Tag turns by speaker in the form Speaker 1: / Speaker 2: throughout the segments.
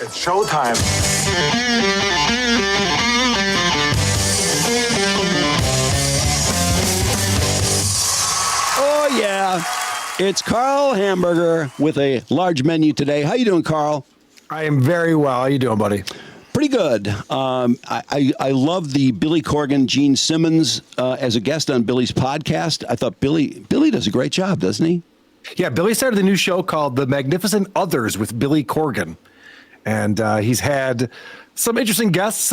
Speaker 1: It's showtime.
Speaker 2: Oh, yeah. It's Carl Hamburger with a large menu today. How you doing, Carl?
Speaker 1: I am very well. How you doing, buddy?
Speaker 2: Pretty good. I love the Billy Corgan, Gene Simmons as a guest on Billy's podcast. I thought Billy does a great job, doesn't he?
Speaker 1: Yeah, Billy started a new show called The Magnificent Others with Billy Corgan. And he's had some interesting guests.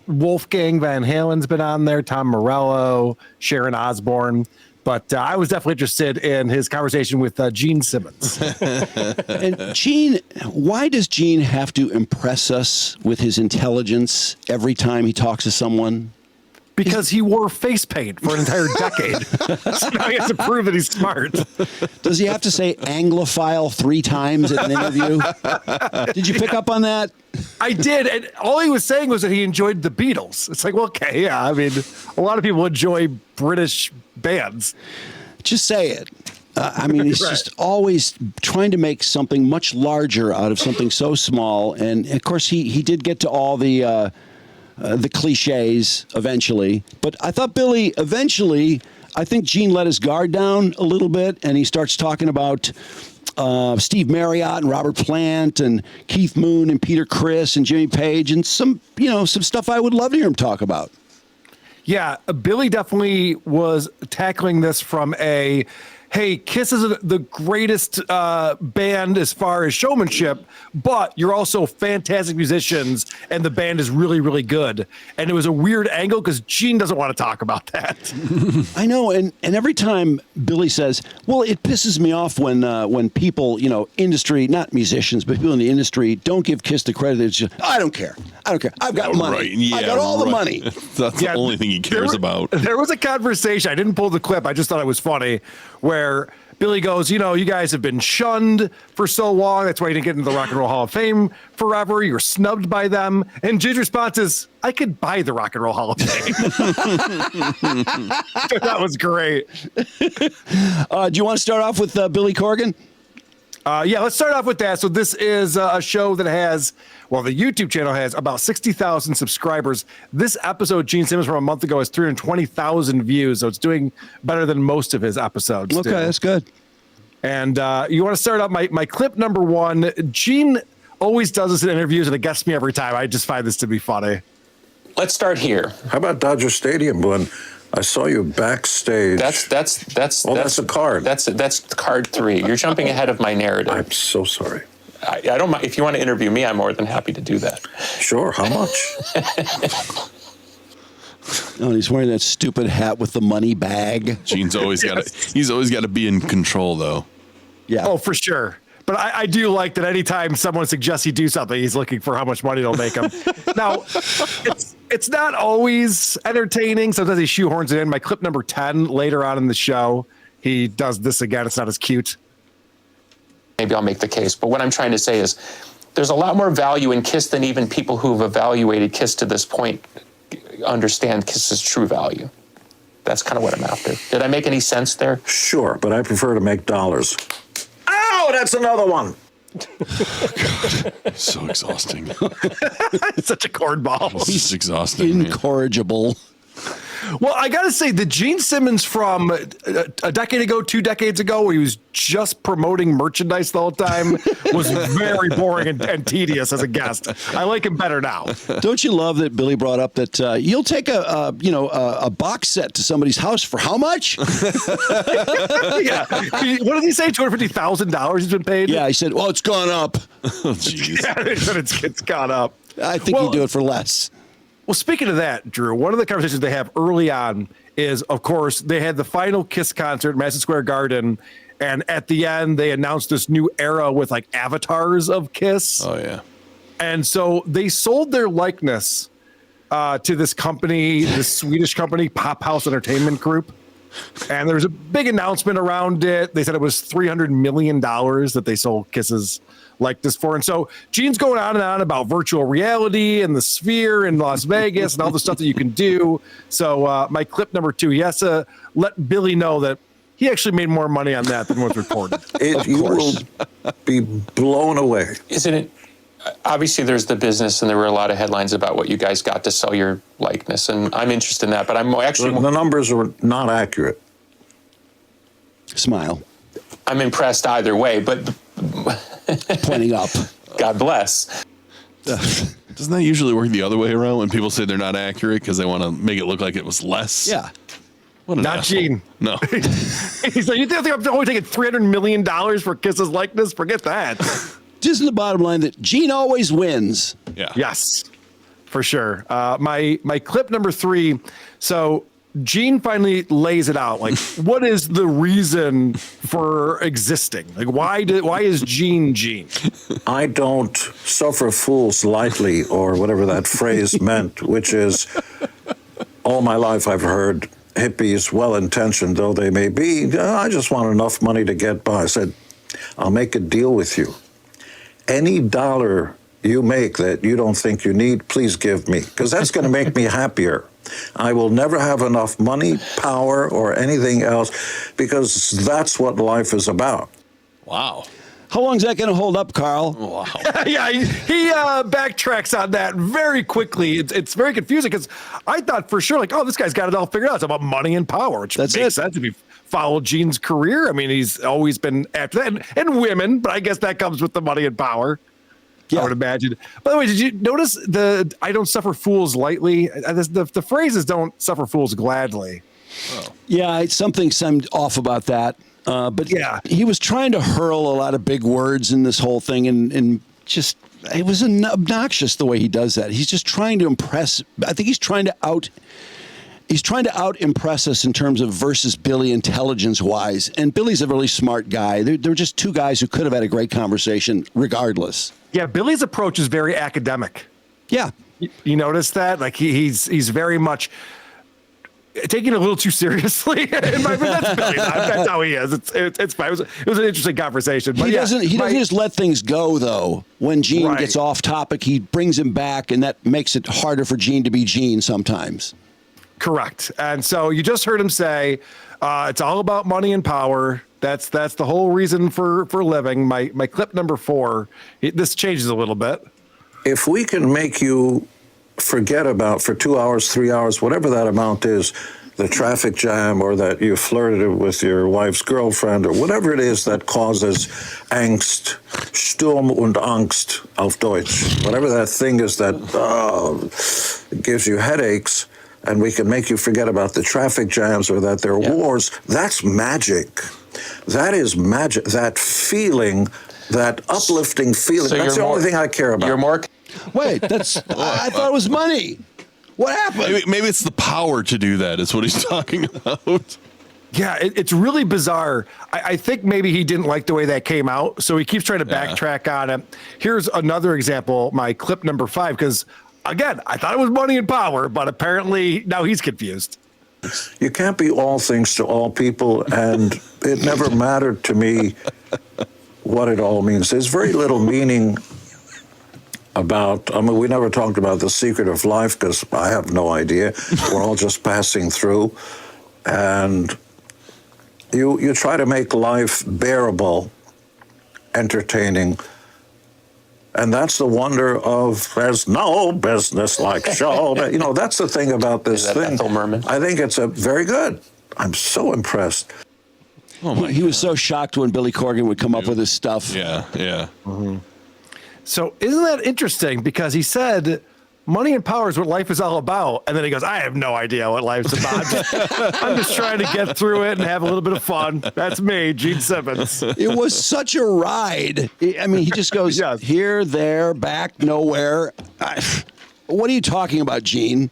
Speaker 1: Wolfgang Van Halen's been on there, Tom Morello, Sharon Osbourne. But I was definitely interested in his conversation with Gene Simmons.
Speaker 2: And Gene, why does Gene have to impress us with his intelligence every time he talks to someone?
Speaker 1: Because he wore face paint for an entire decade. So now he has to prove that he's smart.
Speaker 2: Does he have to say Anglophile 3 times in an interview? Did you pick up on that?
Speaker 1: I did. And all he was saying was that he enjoyed the Beatles. It's like, well, okay, yeah. I mean, a lot of people enjoy British bands.
Speaker 2: Just say it. I mean, he's just always trying to make something much larger out of something so small. And, of course, he did get to all the cliches eventually. But I thought Billy eventually, I think Gene let his guard down a little bit, and he starts talking about Steve Marriott and Robert Plant and Keith Moon and Peter Criss and Jimmy Page and some stuff I would love to hear him talk about.
Speaker 1: Yeah, Billy definitely was tackling this from a, hey, Kiss is the greatest band as far as showmanship, but you're also fantastic musicians, and the band is really, really good. And it was a weird angle because Gene doesn't want to talk about that.
Speaker 2: I know, and every time Billy says, well, it pisses me off when people, industry, not musicians, but people in the industry don't give Kiss the credit. It's just, I don't care. I've got money.
Speaker 3: Right. Yeah,
Speaker 2: I got all the money.
Speaker 3: That's the only thing he cares about.
Speaker 1: There was a conversation. I didn't pull the clip. I just thought it was funny where Billy goes, you guys have been shunned for so long. That's why you didn't get into the Rock and Roll Hall of Fame forever. You're snubbed by them. And Gene's response is, I could buy the Rock and Roll Hall of Fame. That was great.
Speaker 2: Do you want to start off with Billy Corgan?
Speaker 1: Yeah, let's start off with that. So this is a show that has, the YouTube channel has about 60,000 subscribers. This episode, Gene Simmons from a month ago, has 320,000 views. So it's doing better than most of his episodes.
Speaker 2: Okay, that's good.
Speaker 1: And you want to start out my clip number 1. Gene always does this in interviews, and it gets me every time. I just find this to be funny.
Speaker 4: Let's start here.
Speaker 5: How about Dodger Stadium when I saw you backstage?
Speaker 4: That's
Speaker 5: a card.
Speaker 4: That's card 3. You're jumping ahead of my narrative.
Speaker 5: I'm so sorry.
Speaker 4: I don't mind. If you want to interview me, I'm more than happy to do that.
Speaker 5: Sure. How much?
Speaker 2: Oh, he's wearing that stupid hat with the money bag.
Speaker 3: Gene's always he's always got to be in control, though.
Speaker 2: Yeah.
Speaker 1: Oh, for sure. But I do like that anytime someone suggests he do something, he's looking for how much money it'll make him. Now, it's not always entertaining. Sometimes he shoehorns it in. My clip number 10, later on in the show, he does this again. It's not as cute.
Speaker 4: Maybe I'll make the case. But what I'm trying to say is there's a lot more value in Kiss than even people who've evaluated Kiss to this point understand Kiss's true value. That's kind of what I'm after. Did I make any sense there?
Speaker 5: Sure, but I prefer to make dollars. Ow, that's another one.
Speaker 3: So exhausting.
Speaker 1: It's such a cornball.
Speaker 3: It's just exhausting.
Speaker 2: Incorrigible.
Speaker 1: Well, I got to say, the Gene Simmons from a decade ago, 2 decades ago, where he was just promoting merchandise the whole time, was very boring and tedious as a guest. I like him better now.
Speaker 2: Don't you love that Billy brought up that you'll take a box set to somebody's house for how much?
Speaker 1: Yeah. What did he say? $250,000 he's been paid?
Speaker 2: Yeah, he said, well, it's gone up.
Speaker 3: Oh, jeez.
Speaker 1: Yeah, it's gone up.
Speaker 2: I think you do it for less.
Speaker 1: Well, speaking of that, Drew, one of the conversations they have early on is, of course, they had the final Kiss concert at Madison Square Garden, and at the end, they announced this new era with, like, avatars of Kiss.
Speaker 3: Oh, yeah.
Speaker 1: And so they sold their likeness to this company, this Swedish company, Pop House Entertainment Group. And there was a big announcement around it. They said it was $300 million that they sold Kiss's likeness for. And so Gene's going on and on about virtual reality and the Sphere in Las Vegas and all the stuff that you can do. So my clip number 2, he has to let Billy know that he actually made more money on that than was reported.
Speaker 5: You will be blown away.
Speaker 4: Isn't it? obviously there's the business, and there were a lot of headlines about what you guys got to sell your likeness, and I'm interested in that. But I'm actually
Speaker 5: The numbers were not accurate.
Speaker 2: Smile.
Speaker 4: I'm impressed either way. But
Speaker 2: Pointing up.
Speaker 4: God bless.
Speaker 3: Doesn't that usually work the other way around when people say they're not accurate because they want to make it look like it was less?
Speaker 2: Yeah.
Speaker 3: What an
Speaker 1: Not
Speaker 3: asshole.
Speaker 1: Gene.
Speaker 3: No.
Speaker 1: He's like, you think I'm only taking $300 million for Kiss's likeness? Forget that.
Speaker 2: Just in the bottom line that Gene always wins.
Speaker 3: Yeah.
Speaker 1: Yes, for sure. My clip number 3. So Gene finally lays it out. Like, what is the reason for existing? Like, why is Gene Gene?
Speaker 5: I don't suffer fools lightly, or whatever that phrase meant, which is all my life I've heard hippies, well-intentioned though they may be, I just want enough money to get by. I said, I'll make a deal with you. Any dollar you make that you don't think you need, please give me, because that's going to make me happier. I will never have enough money, power, or anything else, because that's what life is about.
Speaker 3: Wow.
Speaker 2: How long is that going to hold up, Carl?
Speaker 3: Wow.
Speaker 1: Yeah, he backtracks on that very quickly. It's very confusing because I thought for sure, like, oh, this guy's got it all figured out. It's about money and power, which
Speaker 2: That's
Speaker 1: makes
Speaker 2: it.
Speaker 1: sense if you follow Gene's career. I mean, he's always been after that, and women, but I guess that comes with the money and power.
Speaker 2: Yeah.
Speaker 1: I would imagine. By the way, did you notice I don't suffer fools lightly? The phrases don't suffer fools gladly.
Speaker 2: Yeah, something seemed off about that. But
Speaker 1: Yeah.
Speaker 2: he was trying to hurl a lot of big words in this whole thing, and just it was obnoxious the way he does that. He's just trying to impress. I think he's trying to out impress us in terms of versus Billy intelligence wise. And Billy's a really smart guy. They're just two guys who could have had a great conversation regardless.
Speaker 1: Yeah, Billy's approach is very academic.
Speaker 2: Yeah.
Speaker 1: You notice that? Like he's very much taking it a little too seriously. That's Billy. That's how he is. It's fine. It was an interesting conversation. But
Speaker 2: He doesn't just let things go though. When Gene
Speaker 1: Right.
Speaker 2: gets off topic, he brings him back, and that makes it harder for Gene to be Gene sometimes.
Speaker 1: Correct. And so you just heard him say, it's all about money and power. That's the whole reason for living. My clip number 4, this changes a little bit.
Speaker 5: If we can make you forget about for 2 hours, 3 hours, whatever that amount is, the traffic jam, or that you flirted with your wife's girlfriend, or whatever it is that causes angst, Sturm und Angst auf Deutsch, whatever that thing is that gives you headaches, and we can make you forget about the traffic jams or that there are wars, that's magic. That is magic. That feeling, that uplifting feeling,
Speaker 4: So
Speaker 5: that's the only thing I care about.
Speaker 4: You're more.
Speaker 2: Wait, I thought it was money. What happened?
Speaker 3: Maybe it's the power to do that is what he's talking about.
Speaker 1: Yeah, it's really bizarre. I think maybe he didn't like the way that came out, so he keeps trying to backtrack on it. Here's another example, my clip number 5, because, again, I thought it was money and power, but apparently now he's confused.
Speaker 5: You can't be all things to all people, and it never mattered to me what it all means. There's very little meaning about, I mean, we never talked about the secret of life because I have no idea. We're all just passing through. And you try to make life bearable, entertaining. And that's the wonder of there's no business like show. You know, that's the thing about this
Speaker 4: Is that
Speaker 5: thing.
Speaker 4: Ethel Merman?
Speaker 5: I think it's a very good. I'm so impressed.
Speaker 3: Oh my
Speaker 2: He was so shocked when Billy Corgan would come up with his stuff.
Speaker 3: Yeah, yeah.
Speaker 1: So isn't that interesting? Because he said money and power is what life is all about. And then he goes, I have no idea what life's about. I'm just trying to get through it and have a little bit of fun. That's me, Gene Simmons.
Speaker 2: It was such a ride. I mean, he just goes
Speaker 1: Yes.
Speaker 2: here, there, back, nowhere. What are you talking about, Gene?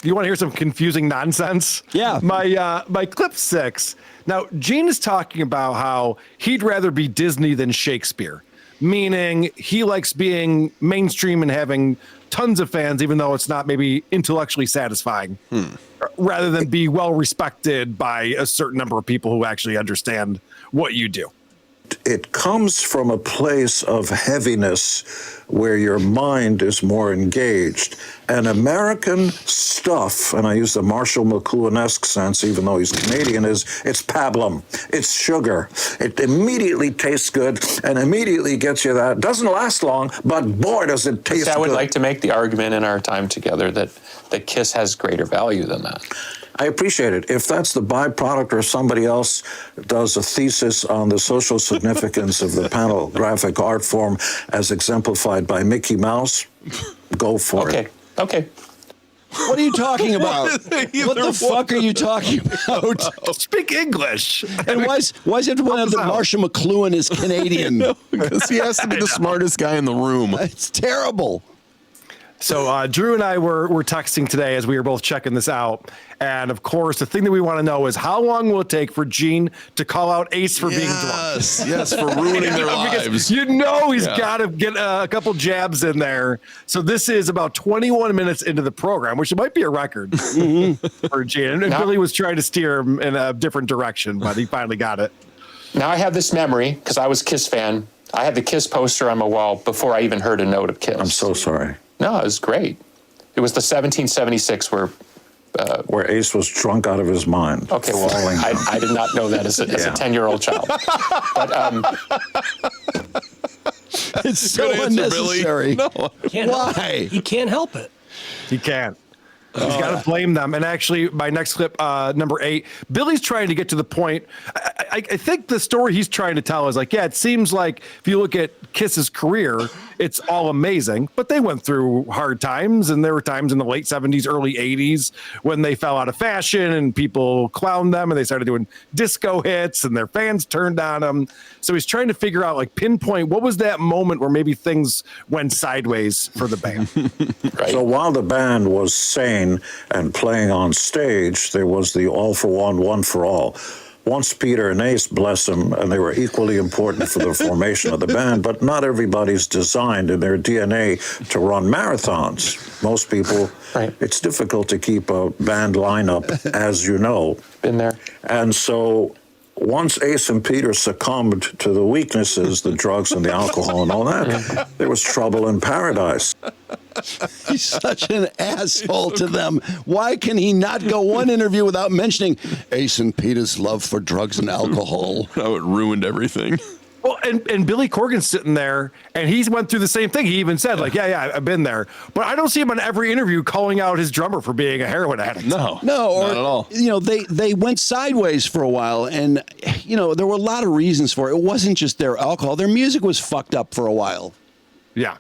Speaker 1: You want to hear some confusing nonsense?
Speaker 2: Yeah.
Speaker 1: My clip 6. Now, Gene is talking about how he'd rather be Disney than Shakespeare, meaning he likes being mainstream and having tons of fans, even though it's not maybe intellectually satisfying, rather than be well respected by a certain number of people who actually understand what you do.
Speaker 5: it comes from a place of heaviness where your mind is more engaged. And American stuff, and I use the Marshall McLuhan-esque sense, even though he's Canadian, it's pablum, it's sugar. It immediately tastes good and immediately gets you that. Doesn't last long, but boy, does it taste good.
Speaker 4: I would like to make the argument in our time together that Kiss has greater value than that.
Speaker 5: I appreciate it. If that's the byproduct or somebody else does a thesis on the social significance of the panel-graphic art form as exemplified by Mickey Mouse, go for it.
Speaker 4: Okay.
Speaker 2: What are you talking about? What the fuck are you talking about?
Speaker 1: Speak English.
Speaker 2: And why is it one that Marshall McLuhan is Canadian?
Speaker 3: Because he has to be the smartest guy in the room.
Speaker 2: It's terrible.
Speaker 1: So Drew and I were texting today as we were both checking this out. And of course, the thing that we want to know is how long will it take for Gene to call out Ace for being drunk?
Speaker 3: Yes, for ruining their lives.
Speaker 1: Because he's got to get a couple jabs in there. So this is about 21 minutes into the program, which might be a record for Gene. And Billy was trying to steer him in a different direction, but he finally got it.
Speaker 4: Now I have this memory, because I was a Kiss fan. I had the Kiss poster on my wall before I even heard a note of Kiss.
Speaker 5: I'm so sorry.
Speaker 4: No, it was great. It was the 1776 where
Speaker 5: Ace was drunk out of his mind.
Speaker 4: Okay, well, I did not know that as a 10-year-old child. But
Speaker 2: it's so unnecessary.
Speaker 3: No.
Speaker 2: Why?
Speaker 6: He can't help it.
Speaker 1: He can't. He's got to blame them. And actually, my next clip, number 8, Billy's trying to get to the point. I think the story he's trying to tell is like, yeah, it seems like if you look at Kiss's career, it's all amazing, but they went through hard times, and there were times in the late 70s, early 80s when they fell out of fashion and people clowned them and they started doing disco hits and their fans turned on them. So he's trying to figure out, like, pinpoint what was that moment where maybe things went sideways for the band.
Speaker 4: right.
Speaker 5: So while the band was sane and playing on stage, there was the all for one, one for all. Once Peter and Ace, bless them, and they were equally important for the formation of the band, but not everybody's designed in their DNA to run marathons. Most people, It's difficult to keep a band lineup, as you know.
Speaker 4: Been there.
Speaker 5: And so once Ace and Peter succumbed to the weaknesses, the drugs and the alcohol and all that, there was trouble in paradise.
Speaker 2: He's such an asshole to them. Why can he not go one interview without mentioning Ace and Peter's love for drugs and alcohol?
Speaker 3: How it ruined everything.
Speaker 1: Well, and Billy Corgan's sitting there, and he's went through the same thing. He even said, like, yeah, I've been there. But I don't see him on every interview calling out his drummer for being a heroin addict.
Speaker 3: No,
Speaker 2: not
Speaker 3: at all.
Speaker 2: They went sideways for a while, and, there were a lot of reasons for it. It wasn't just their alcohol. Their music was fucked up for a while.
Speaker 1: Yeah.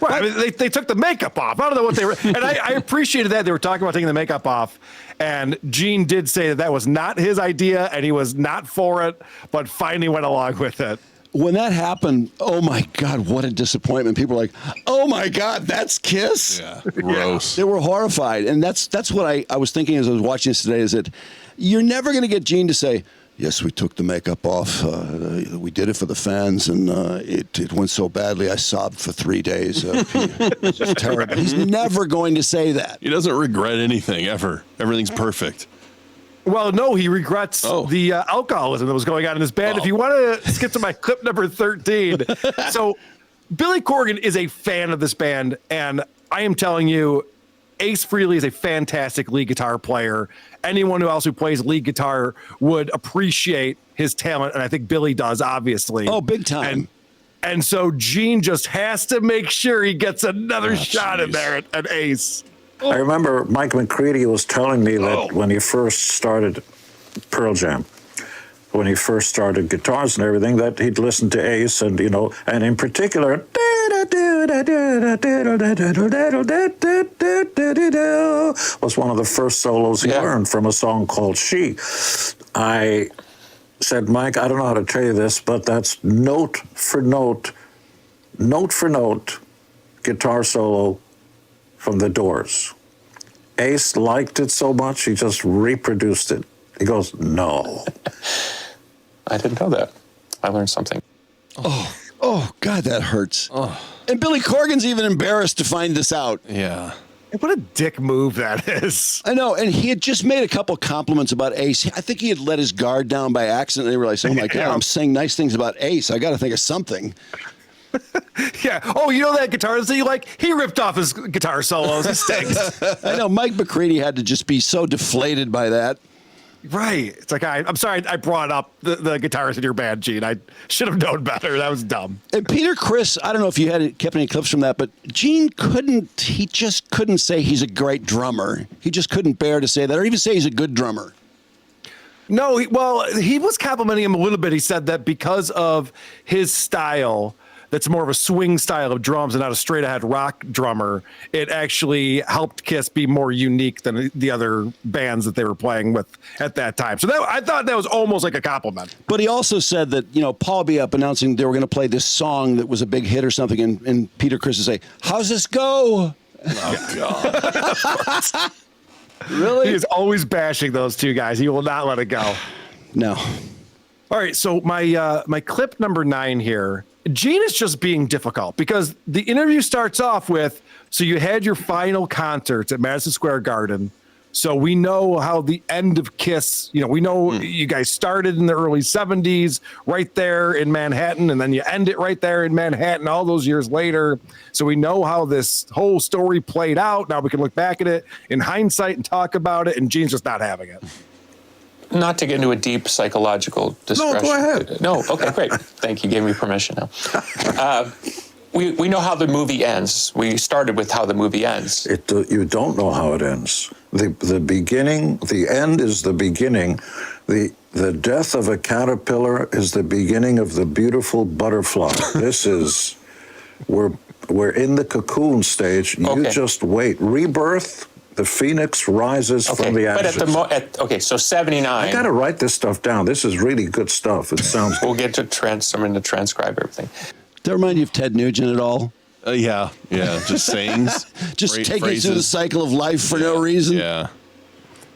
Speaker 1: Well, I mean, they took the makeup off. I don't know what they were. And I appreciated that. They were talking about taking the makeup off. And Gene did say that was not his idea, and he was not for it, but finally went along with it.
Speaker 2: When that happened, oh my God, what a disappointment. People were like, oh my God, that's Kiss?
Speaker 3: Yeah, gross.
Speaker 2: They were horrified. And that's what I was thinking as I was watching this today, is that you're never going to get Gene to say, yes, we took the makeup off. We did it for the fans, and it went so badly I sobbed for 3 days. It's just terrible. He's never going to say that.
Speaker 3: He doesn't regret anything, ever. Everything's perfect.
Speaker 1: Well, no, he regrets the alcoholism that was going on in his band. If you want to skip to my clip number 13. So Billy Corgan is a fan of this band, and I am telling you, Ace Frehley is a fantastic lead guitar player. Anyone else who plays lead guitar would appreciate his talent, and I think Billy does, obviously.
Speaker 2: Oh, big time.
Speaker 1: And so Gene just has to make sure he gets another shot in there at Ace.
Speaker 5: I remember Mike McCready was telling me that when he first started Pearl Jam, when he first started guitars and everything, that he'd listen to Ace and, and in particular, was one of the first solos he learned from a song called She. I said, Mike, I don't know how to tell you this, but that's note for note guitar solo from The Doors. Ace liked it so much, he just reproduced it. He goes, no.
Speaker 4: I didn't know that. I learned something.
Speaker 2: Oh, God, that hurts. Oh. And Billy Corgan's even embarrassed to find this out.
Speaker 3: Yeah.
Speaker 1: What a dick move that is.
Speaker 2: I know, and he had just made a couple compliments about Ace. I think he had let his guard down by accident. And they realized, oh my God, I'm saying nice things about Ace. I got to think of something.
Speaker 1: Yeah. Oh, you know that guitarist that you like? He ripped off his guitar solos. He stinks.
Speaker 2: I know Mike McCready had to just be so deflated by that.
Speaker 1: Right. It's like, I'm sorry I brought up the guitarist in your band, Gene. I should have known better. That was dumb.
Speaker 2: And Peter Criss, I don't know if you had kept any clips from that, but Gene just couldn't say he's a great drummer. He just couldn't bear to say that, or even say he's a good drummer.
Speaker 1: No, he was complimenting him a little bit. He said that because of his style, that's more of a swing style of drums and not a straight ahead rock drummer, it actually helped Kiss be more unique than the other bands that they were playing with at that time. So I thought that was almost like a compliment.
Speaker 2: But he also said that, Paul would be up announcing they were going to play this song that was a big hit or something, and Peter Criss would say, how's this go?
Speaker 3: Oh, God.
Speaker 2: Really?
Speaker 1: He is always bashing those two guys. He will not let it go.
Speaker 2: No.
Speaker 1: All right, so my clip number 9 here, Gene is just being difficult because the interview starts off with, so you had your final concerts at Madison Square Garden. So we know how the end of Kiss, we know you guys started in the early 70s right there in Manhattan, and then you end it right there in Manhattan all those years later. So we know how this whole story played out. Now we can look back at it in hindsight and talk about it, and Gene's just not having it.
Speaker 4: Not to get into a deep psychological discussion.
Speaker 5: No, go ahead.
Speaker 4: No, okay, great. Thank you. Gave me permission now. We know how the movie ends. We started with how the movie ends.
Speaker 5: You don't know how it ends. The beginning, the end is the beginning. The death of a caterpillar is the beginning of the beautiful butterfly. We're in the cocoon stage. You
Speaker 4: Okay.
Speaker 5: just wait. Rebirth. The phoenix rises from the ashes.
Speaker 4: But so 79.
Speaker 5: I got to write this stuff down. This is really good stuff. It sounds.
Speaker 4: We'll get to someone to transcribe everything.
Speaker 2: Does that remind you of Ted Nugent at all?
Speaker 3: Yeah. Just sayings.
Speaker 2: Just
Speaker 3: great
Speaker 2: taking
Speaker 3: phrases.
Speaker 2: through the cycle of life for no reason?
Speaker 3: Yeah.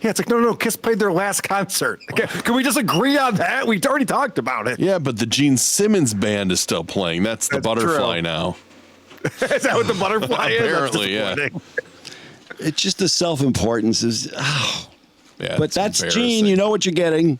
Speaker 1: Yeah, it's like, no, Kiss played their last concert. Can we just agree on that? We already talked about it.
Speaker 3: Yeah, but the Gene Simmons band is still playing. That's the butterfly
Speaker 1: true.
Speaker 3: now.
Speaker 1: Is that what the butterfly is?
Speaker 3: Apparently, yeah.
Speaker 2: It's just the self-importance is,
Speaker 3: Yeah,
Speaker 2: but
Speaker 3: it's
Speaker 2: that's
Speaker 3: embarrassing.
Speaker 2: Gene. You know what you're getting.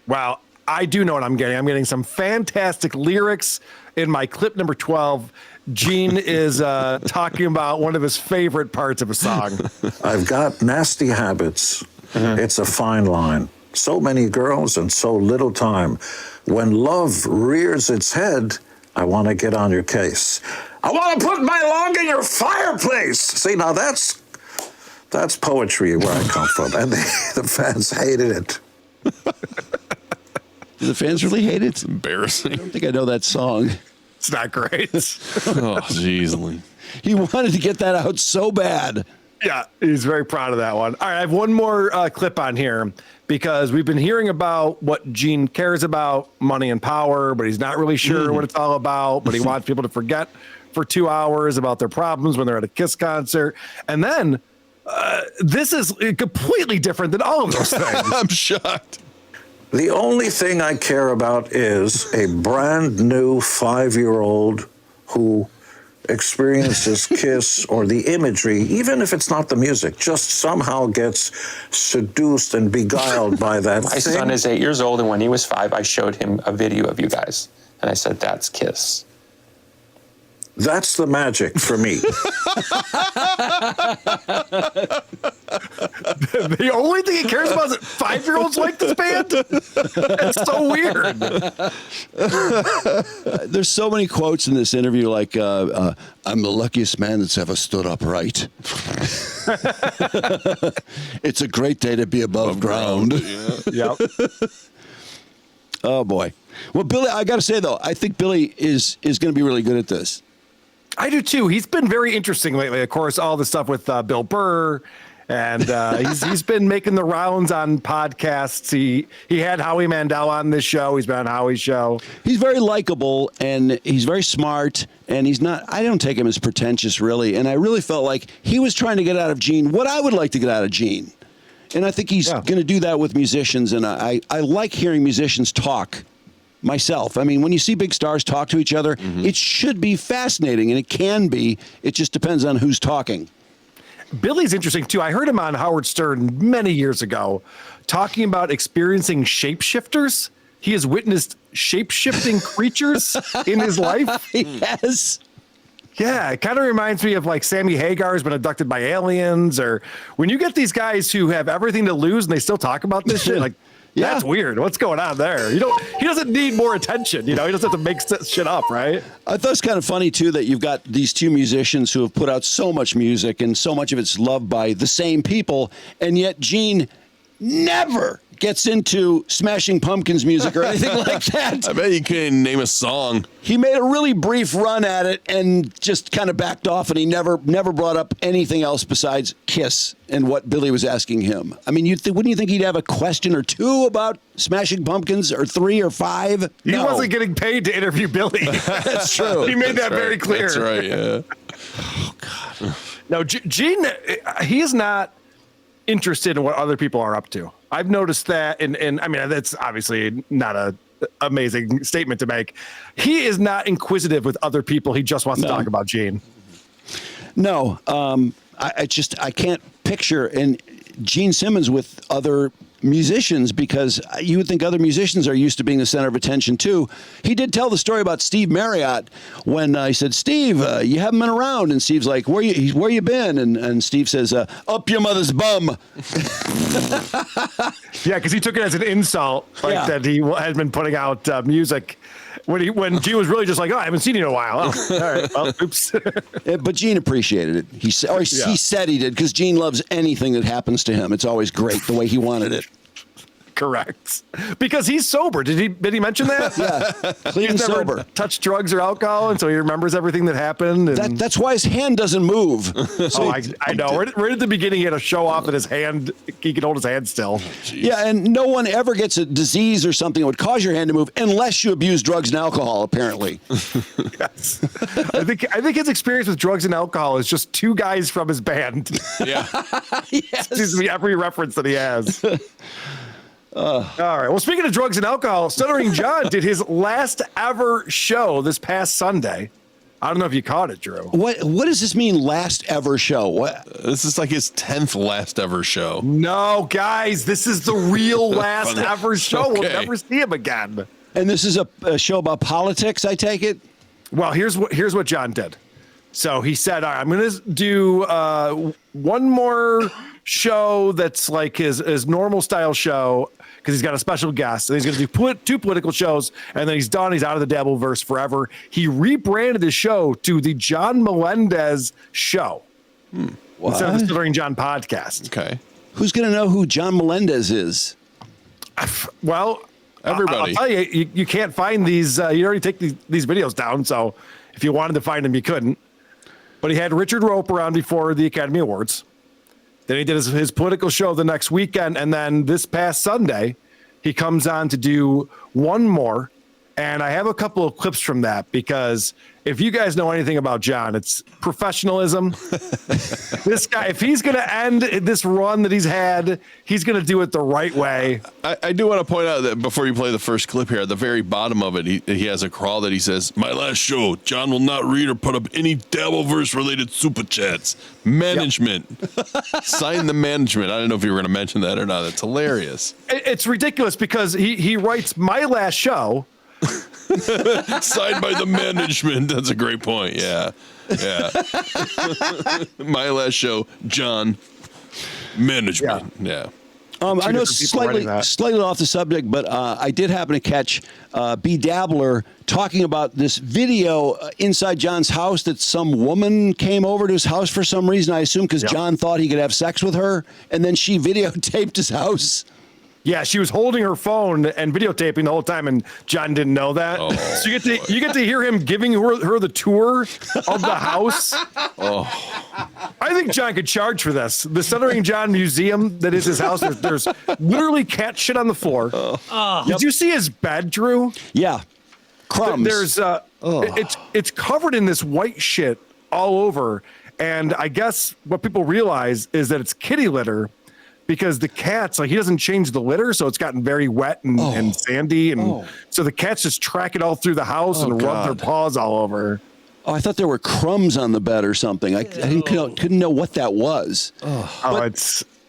Speaker 1: Well, I do know what I'm getting. I'm getting some fantastic lyrics in my clip number 12. Gene is talking about one of his favorite parts of a song.
Speaker 5: I've got nasty habits. It's a fine line. So many girls and so little time. When love rears its head, I want to get on your case. I want to put my log in your fireplace. See, now that's poetry where I come from. And the fans hated it.
Speaker 2: Do the fans really hate it? I
Speaker 3: Embarrassing.
Speaker 2: don't think I know that song.
Speaker 1: It's not great.
Speaker 3: Oh, jeez.
Speaker 2: He wanted to get that out so bad.
Speaker 1: Yeah, he's very proud of that one. All right, I have one more clip on here because we've been hearing about what Gene cares about, money and power, but he's not really sure what it's all about, but he wants people to forget for 2 hours about their problems when they're at a Kiss concert. And then this is completely different than all of those things.
Speaker 3: I'm shocked.
Speaker 5: The only thing I care about is a brand new 5-year-old who experiences Kiss or the imagery, even if it's not the music, just somehow gets seduced and beguiled by that
Speaker 4: My
Speaker 5: thing.
Speaker 4: son is 8 years old, and when he was 5, I showed him a video of you guys. And I said, that's Kiss.
Speaker 5: That's the magic for me.
Speaker 1: The only thing he cares about is that 5-year-olds like this band? It's so weird.
Speaker 2: There's so many quotes in this interview, like, I'm the luckiest man that's ever stood upright. It's a great day to be above ground.
Speaker 3: Yeah.
Speaker 1: Yep.
Speaker 2: Oh, boy. Well, Billy, I got to say, though, I think Billy is going to be really good at this.
Speaker 1: I do too. He's been very interesting lately. Of course, all the stuff with Bill Burr, and he's been making the rounds on podcasts. He had Howie Mandel on this show. He's been on Howie's show.
Speaker 2: He's very likable, and he's very smart, and he's not, I don't take him as pretentious, really. And I really felt like he was trying to get out of Gene what I would like to get out of Gene. And I think he's going to do that with musicians, and I like hearing musicians talk. Myself. I mean, when you see big stars talk to each other, it should be fascinating, and it can be. It just depends on who's talking.
Speaker 1: Billy's interesting too. I heard him on Howard Stern many years ago talking about experiencing shapeshifters. He has witnessed shape-shifting creatures in his life.
Speaker 2: Yes.
Speaker 1: Yeah, it kind of reminds me of like Sammy Hagar has been abducted by aliens, or when you get these guys who have everything to lose and they still talk about this shit, like,
Speaker 2: Yeah.
Speaker 1: that's weird. What's going on there? He doesn't need more attention. He doesn't have to make shit up, right?
Speaker 2: I thought it's kind of funny, too, that you've got these two musicians who have put out so much music and so much of it's loved by the same people, and yet Gene never gets into Smashing Pumpkins music or anything like that.
Speaker 3: I bet you can name a song.
Speaker 2: He made a really brief run at it and just kind of backed off, and he never brought up anything else besides Kiss and what Billy was asking him. I mean, wouldn't you think he'd have a question or two about Smashing Pumpkins, or 3 or 5?
Speaker 1: He
Speaker 2: No.
Speaker 1: wasn't getting paid to interview Billy.
Speaker 2: That's true.
Speaker 1: He made that very clear.
Speaker 3: That's right, yeah.
Speaker 2: Oh, God.
Speaker 1: No, Gene, he is not interested in what other people are up to. I've noticed that, and I mean, that's obviously not a amazing statement to make. He is not inquisitive with other people. He just wants to talk about Gene.
Speaker 2: No, I can't picture Gene Simmons with other musicians, because you would think other musicians are used to being the center of attention too. He did tell the story about Steve Marriott when he said, "Steve, you haven't been around," and Steve's like, "Where you been?" And Steve says, "Up your mother's bum."
Speaker 1: Yeah, because he took it as an insult, like that he had been putting out music when Gene was really just like, "Oh, I haven't seen you in a while." Oh, all right, well, oops.
Speaker 2: But Gene appreciated it. He said he did, because Gene loves anything that happens to him. It's always great the way he wanted it.
Speaker 1: Correct. Because he's sober. Did he mention that?
Speaker 2: Yeah, clean and
Speaker 1: He's never
Speaker 2: sober.
Speaker 1: touched drugs or alcohol, and so he remembers everything that happened. And
Speaker 2: That's why his hand doesn't move.
Speaker 1: I know. Right at the beginning, he had to show off that his hand, he could hold his hand still.
Speaker 2: Yeah, and no one ever gets a disease or something that would cause your hand to move unless you abuse drugs and alcohol, apparently.
Speaker 1: Yes. I think his experience with drugs and alcohol is just two guys from his band.
Speaker 3: Yeah.
Speaker 2: Yes.
Speaker 1: Seems to be every reference that he has. All right. Well, speaking of drugs and alcohol, Stuttering John did his last ever show this past Sunday. I don't know if you caught it, Drew.
Speaker 2: What does this mean, last ever show? What?
Speaker 3: This is like his 10th last ever show.
Speaker 1: No, guys, this is the real last ever show. We'll
Speaker 3: Okay.
Speaker 1: never see him again.
Speaker 2: And this is a show about politics, I take it?
Speaker 1: Well, here's what John did. So he said, all right, I'm going to do one more show that's like his normal style show, because he's got a special guest, and he's going to do two political shows, and then he's done. He's out of the Dabbleverse forever. He rebranded his show to the John Melendez Show instead of the Stuttering John podcast.
Speaker 3: Okay.
Speaker 2: Who's going to know who John Melendez is?
Speaker 1: Well,
Speaker 3: Everybody.
Speaker 1: I'll tell you, you can't find these. You already take these videos down, so if you wanted to find them, you couldn't. But he had Richard Roper on before the Academy Awards. Then he did his political show the next weekend, and then this past Sunday, he comes on to do one more. And I have a couple of clips from that, because if you guys know anything about John, it's professionalism. This guy, if he's going to end this run that he's had, he's going to do it the right way.
Speaker 3: I do want to point out that before you play the first clip here, at the very bottom of it, he has a crawl that he says, "My last show, John will not read or put up any Dabbleverse related super chats. Management." Sign the management. I don't know if you were going to mention that or not. That's hilarious.
Speaker 1: It's ridiculous, because he writes "my last show."
Speaker 3: Signed by the management. That's a great point. Yeah. Yeah. My last show, John, management. Yeah.
Speaker 2: I know
Speaker 1: different people writing that.
Speaker 2: slightly off the subject, but I did happen to catch B. Dabbler talking about this video inside John's house, that some woman came over to his house for some reason, I assume because John thought he could have sex with her, and then she videotaped his house.
Speaker 1: Yeah, she was holding her phone and videotaping the whole time, and John didn't know that.
Speaker 3: Oh,
Speaker 1: so you get to hear him giving her the tour of the house. I think John could charge for this. The Stuttering John Museum that is his house, there's literally cat shit on the floor. Did you see his bed, Drew?
Speaker 2: Yeah. Crumbs.
Speaker 1: There's it's covered in this white shit all over, and I guess what people realize is that it's kitty litter. Because the cats, like, he doesn't change the litter, so it's gotten very wet and sandy, and so the cats just track it all through the house and rub their paws all over.
Speaker 2: Oh, I thought there were crumbs on the bed or something. I couldn't know what that was.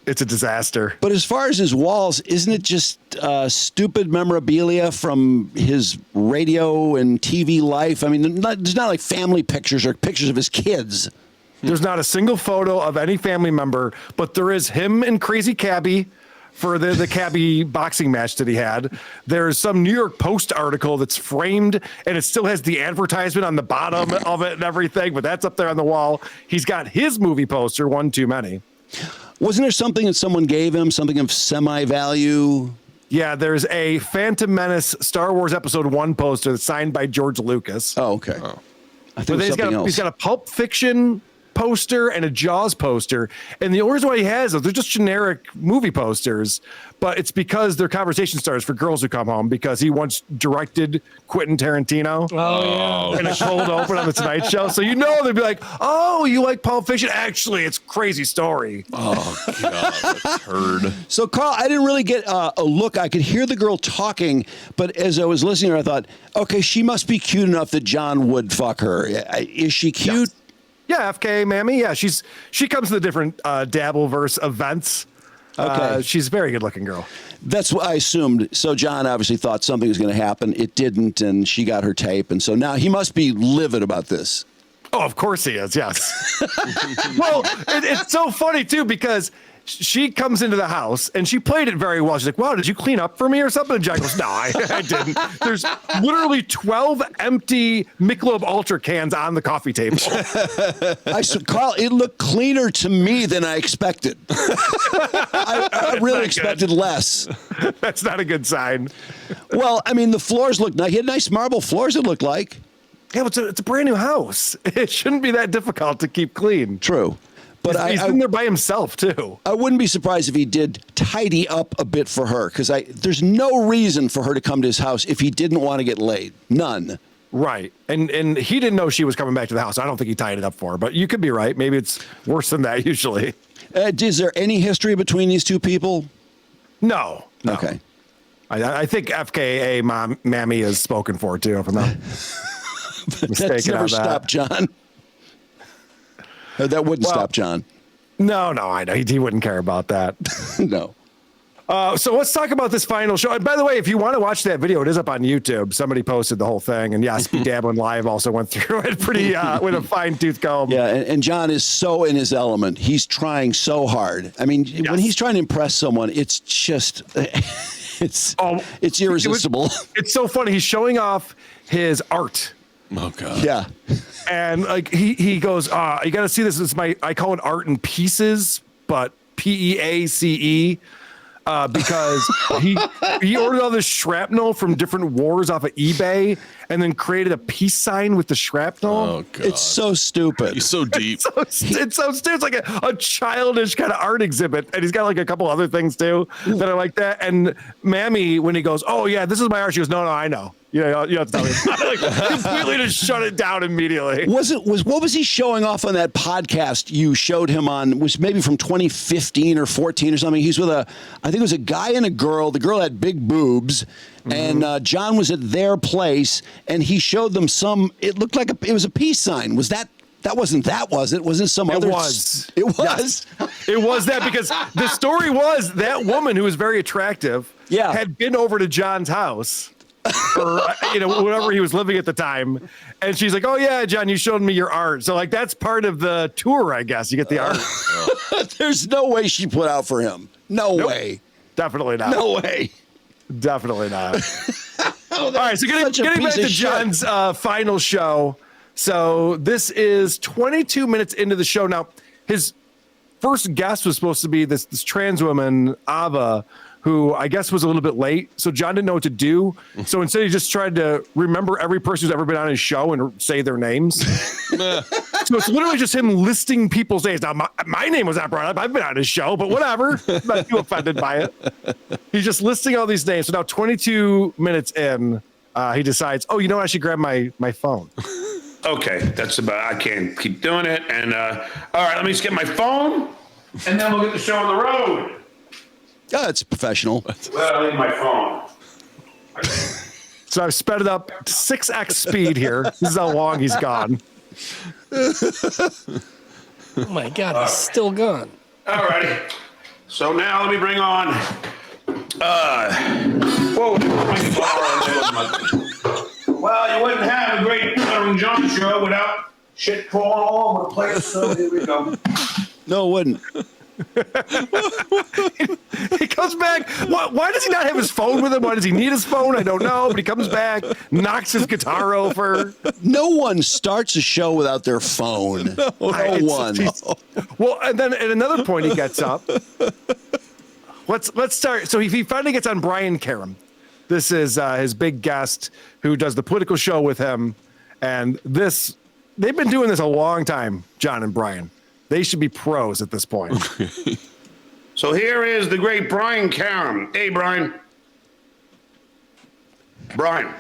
Speaker 1: It's a disaster.
Speaker 2: But as far as his walls, isn't it just stupid memorabilia from his radio and TV life? I mean, there's not like family pictures or pictures of his kids.
Speaker 1: There's not a single photo of any family member, but there is him and Crazy Cabby for the Cabby boxing match that he had. There's some New York Post article that's framed, and it still has the advertisement on the bottom of it and everything, but that's up there on the wall. He's got his movie poster, one too many.
Speaker 2: Wasn't there something that someone gave him, something of semi-value?
Speaker 1: Yeah, there's a Phantom Menace Star Wars Episode 1 poster that's signed by George Lucas.
Speaker 2: Oh, okay. I think
Speaker 1: He's got a Pulp Fiction poster and a Jaws poster, and the only reason why he has those, they're just generic movie posters, but it's because they're conversation starters for girls who come home, because he once directed Quentin Tarantino in a cold open on the Tonight Show. So they'd be like, oh, you like Pulp Fiction? Actually, it's a crazy story.
Speaker 3: Oh, God, that's heard.
Speaker 2: So, Carl, I didn't really get a look. I could hear the girl talking, but as I was listening to her, I thought, okay, she must be cute enough that John would fuck her. Is she cute?
Speaker 1: Yes. Yeah, FK Mammy. Yeah, she comes to the different Dabbleverse events.
Speaker 2: Okay.
Speaker 1: She's a very good-looking girl.
Speaker 2: That's what I assumed. So John obviously thought something was going to happen. It didn't, and she got her tape. And so now he must be livid about this.
Speaker 1: Oh, of course he is, yes. Well, it's so funny, too, because she comes into the house, and she played it very well. She's like, wow, did you clean up for me or something? And John goes, no, I didn't. There's literally 12 empty Michelob Ultra cans on the coffee table.
Speaker 2: I said, Carl, it looked cleaner to me than I expected. I really expected less.
Speaker 1: That's not a good sign.
Speaker 2: Well, I mean, the floors look nice. He had nice marble floors, it looked like.
Speaker 1: Yeah, but it's a brand new house. It shouldn't be that difficult to keep clean.
Speaker 2: True. But
Speaker 1: he's in there by himself, too.
Speaker 2: I wouldn't be surprised if he did tidy up a bit for her, because there's no reason for her to come to his house if he didn't want to get laid. None.
Speaker 1: Right. And he didn't know she was coming back to the house. I don't think he tied it up for her, but you could be right. Maybe it's worse than that usually.
Speaker 2: Is there any history between these two people?
Speaker 1: No.
Speaker 2: Okay.
Speaker 1: I think FKA Mammy is spoken for, too, if I'm not
Speaker 2: That's never stopped John. That wouldn't stop John.
Speaker 1: No, I know. He wouldn't care about that.
Speaker 2: No.
Speaker 1: So let's talk about this final show. And by the way, if you want to watch that video, it is up on YouTube. Somebody posted the whole thing. And yes, Speed Dabbling Live also went through it pretty with a fine tooth comb.
Speaker 2: Yeah, and John is so in his element. He's trying so hard. I mean, when he's trying to impress someone, it's just, it's irresistible.
Speaker 1: It's so funny. He's showing off his art.
Speaker 3: Oh, God.
Speaker 2: Yeah.
Speaker 1: And like he goes, you got to see this. I call it art in pieces, but PEACE. Because he ordered all this shrapnel from different wars off of eBay and then created a peace sign with the shrapnel.
Speaker 3: Oh, God.
Speaker 2: It's so stupid.
Speaker 3: He's so deep.
Speaker 1: It's so stupid. It's like a childish kind of art exhibit. And he's got like a couple other things too that are like that. And Mammy, when he goes, oh yeah, this is my art, she goes, no, I know. You have to tell me. Like, completely just shut it down immediately.
Speaker 2: What was he showing off on that podcast you showed him on? Was maybe from 2015 or 14 or something. He's with I think it was a guy and a girl. The girl had big boobs, and John was at their place, and he showed them it looked like it was a peace sign. Was that? That wasn't that, was it? Wasn't some other?
Speaker 1: It was.
Speaker 2: It was.
Speaker 1: Yes. It was that, because the story was that woman who was very attractive had been over to John's house. Or whatever he was living at the time, and she's like, oh yeah, John, you showed me your art. So like that's part of the tour, I guess. You get the art.
Speaker 2: There's no way she put out for him. No way.
Speaker 1: Definitely not.
Speaker 2: No way.
Speaker 1: Definitely not. All right, so getting back to John's final show. So this is 22 minutes into the show. Now, his first guest was supposed to be this trans woman, Ava, who I guess was a little bit late. So John didn't know what to do. So instead, he just tried to remember every person who's ever been on his show and say their names. So it's literally just him listing people's names. Now, my name was not brought up. I've been on his show, but whatever. I'm not too offended by it. He's just listing all these names. So now 22 minutes in, he decides, oh, you know what? I should grab my phone.
Speaker 6: Okay, that's about, I can't keep doing it. And all right, let me just get my phone, and then we'll get the show on the road.
Speaker 2: Oh, it's professional.
Speaker 6: Well, I need my phone.
Speaker 1: So I've sped it up to 6x speed here. This is how long he's gone.
Speaker 7: Oh my God, he's still gone.
Speaker 6: All righty. So now let me bring on. Whoa! Well, you wouldn't have a great Stuttering John show without shit crawling all over the place. So here we go.
Speaker 2: No, it wouldn't.
Speaker 1: He comes back. Why does he not have his phone with him? Why does he need his phone? I don't know. But he comes back, knocks his guitar over.
Speaker 2: No one starts a show without their phone. No one.
Speaker 1: Well, and then at another point, he gets up. Let's start. So he finally gets on Brian Karem. This is his big guest who does the political show with him. And they've been doing this a long time, John and Brian. They should be pros at this point.
Speaker 6: So here is the great Brian Karem. Hey, Brian. Brian.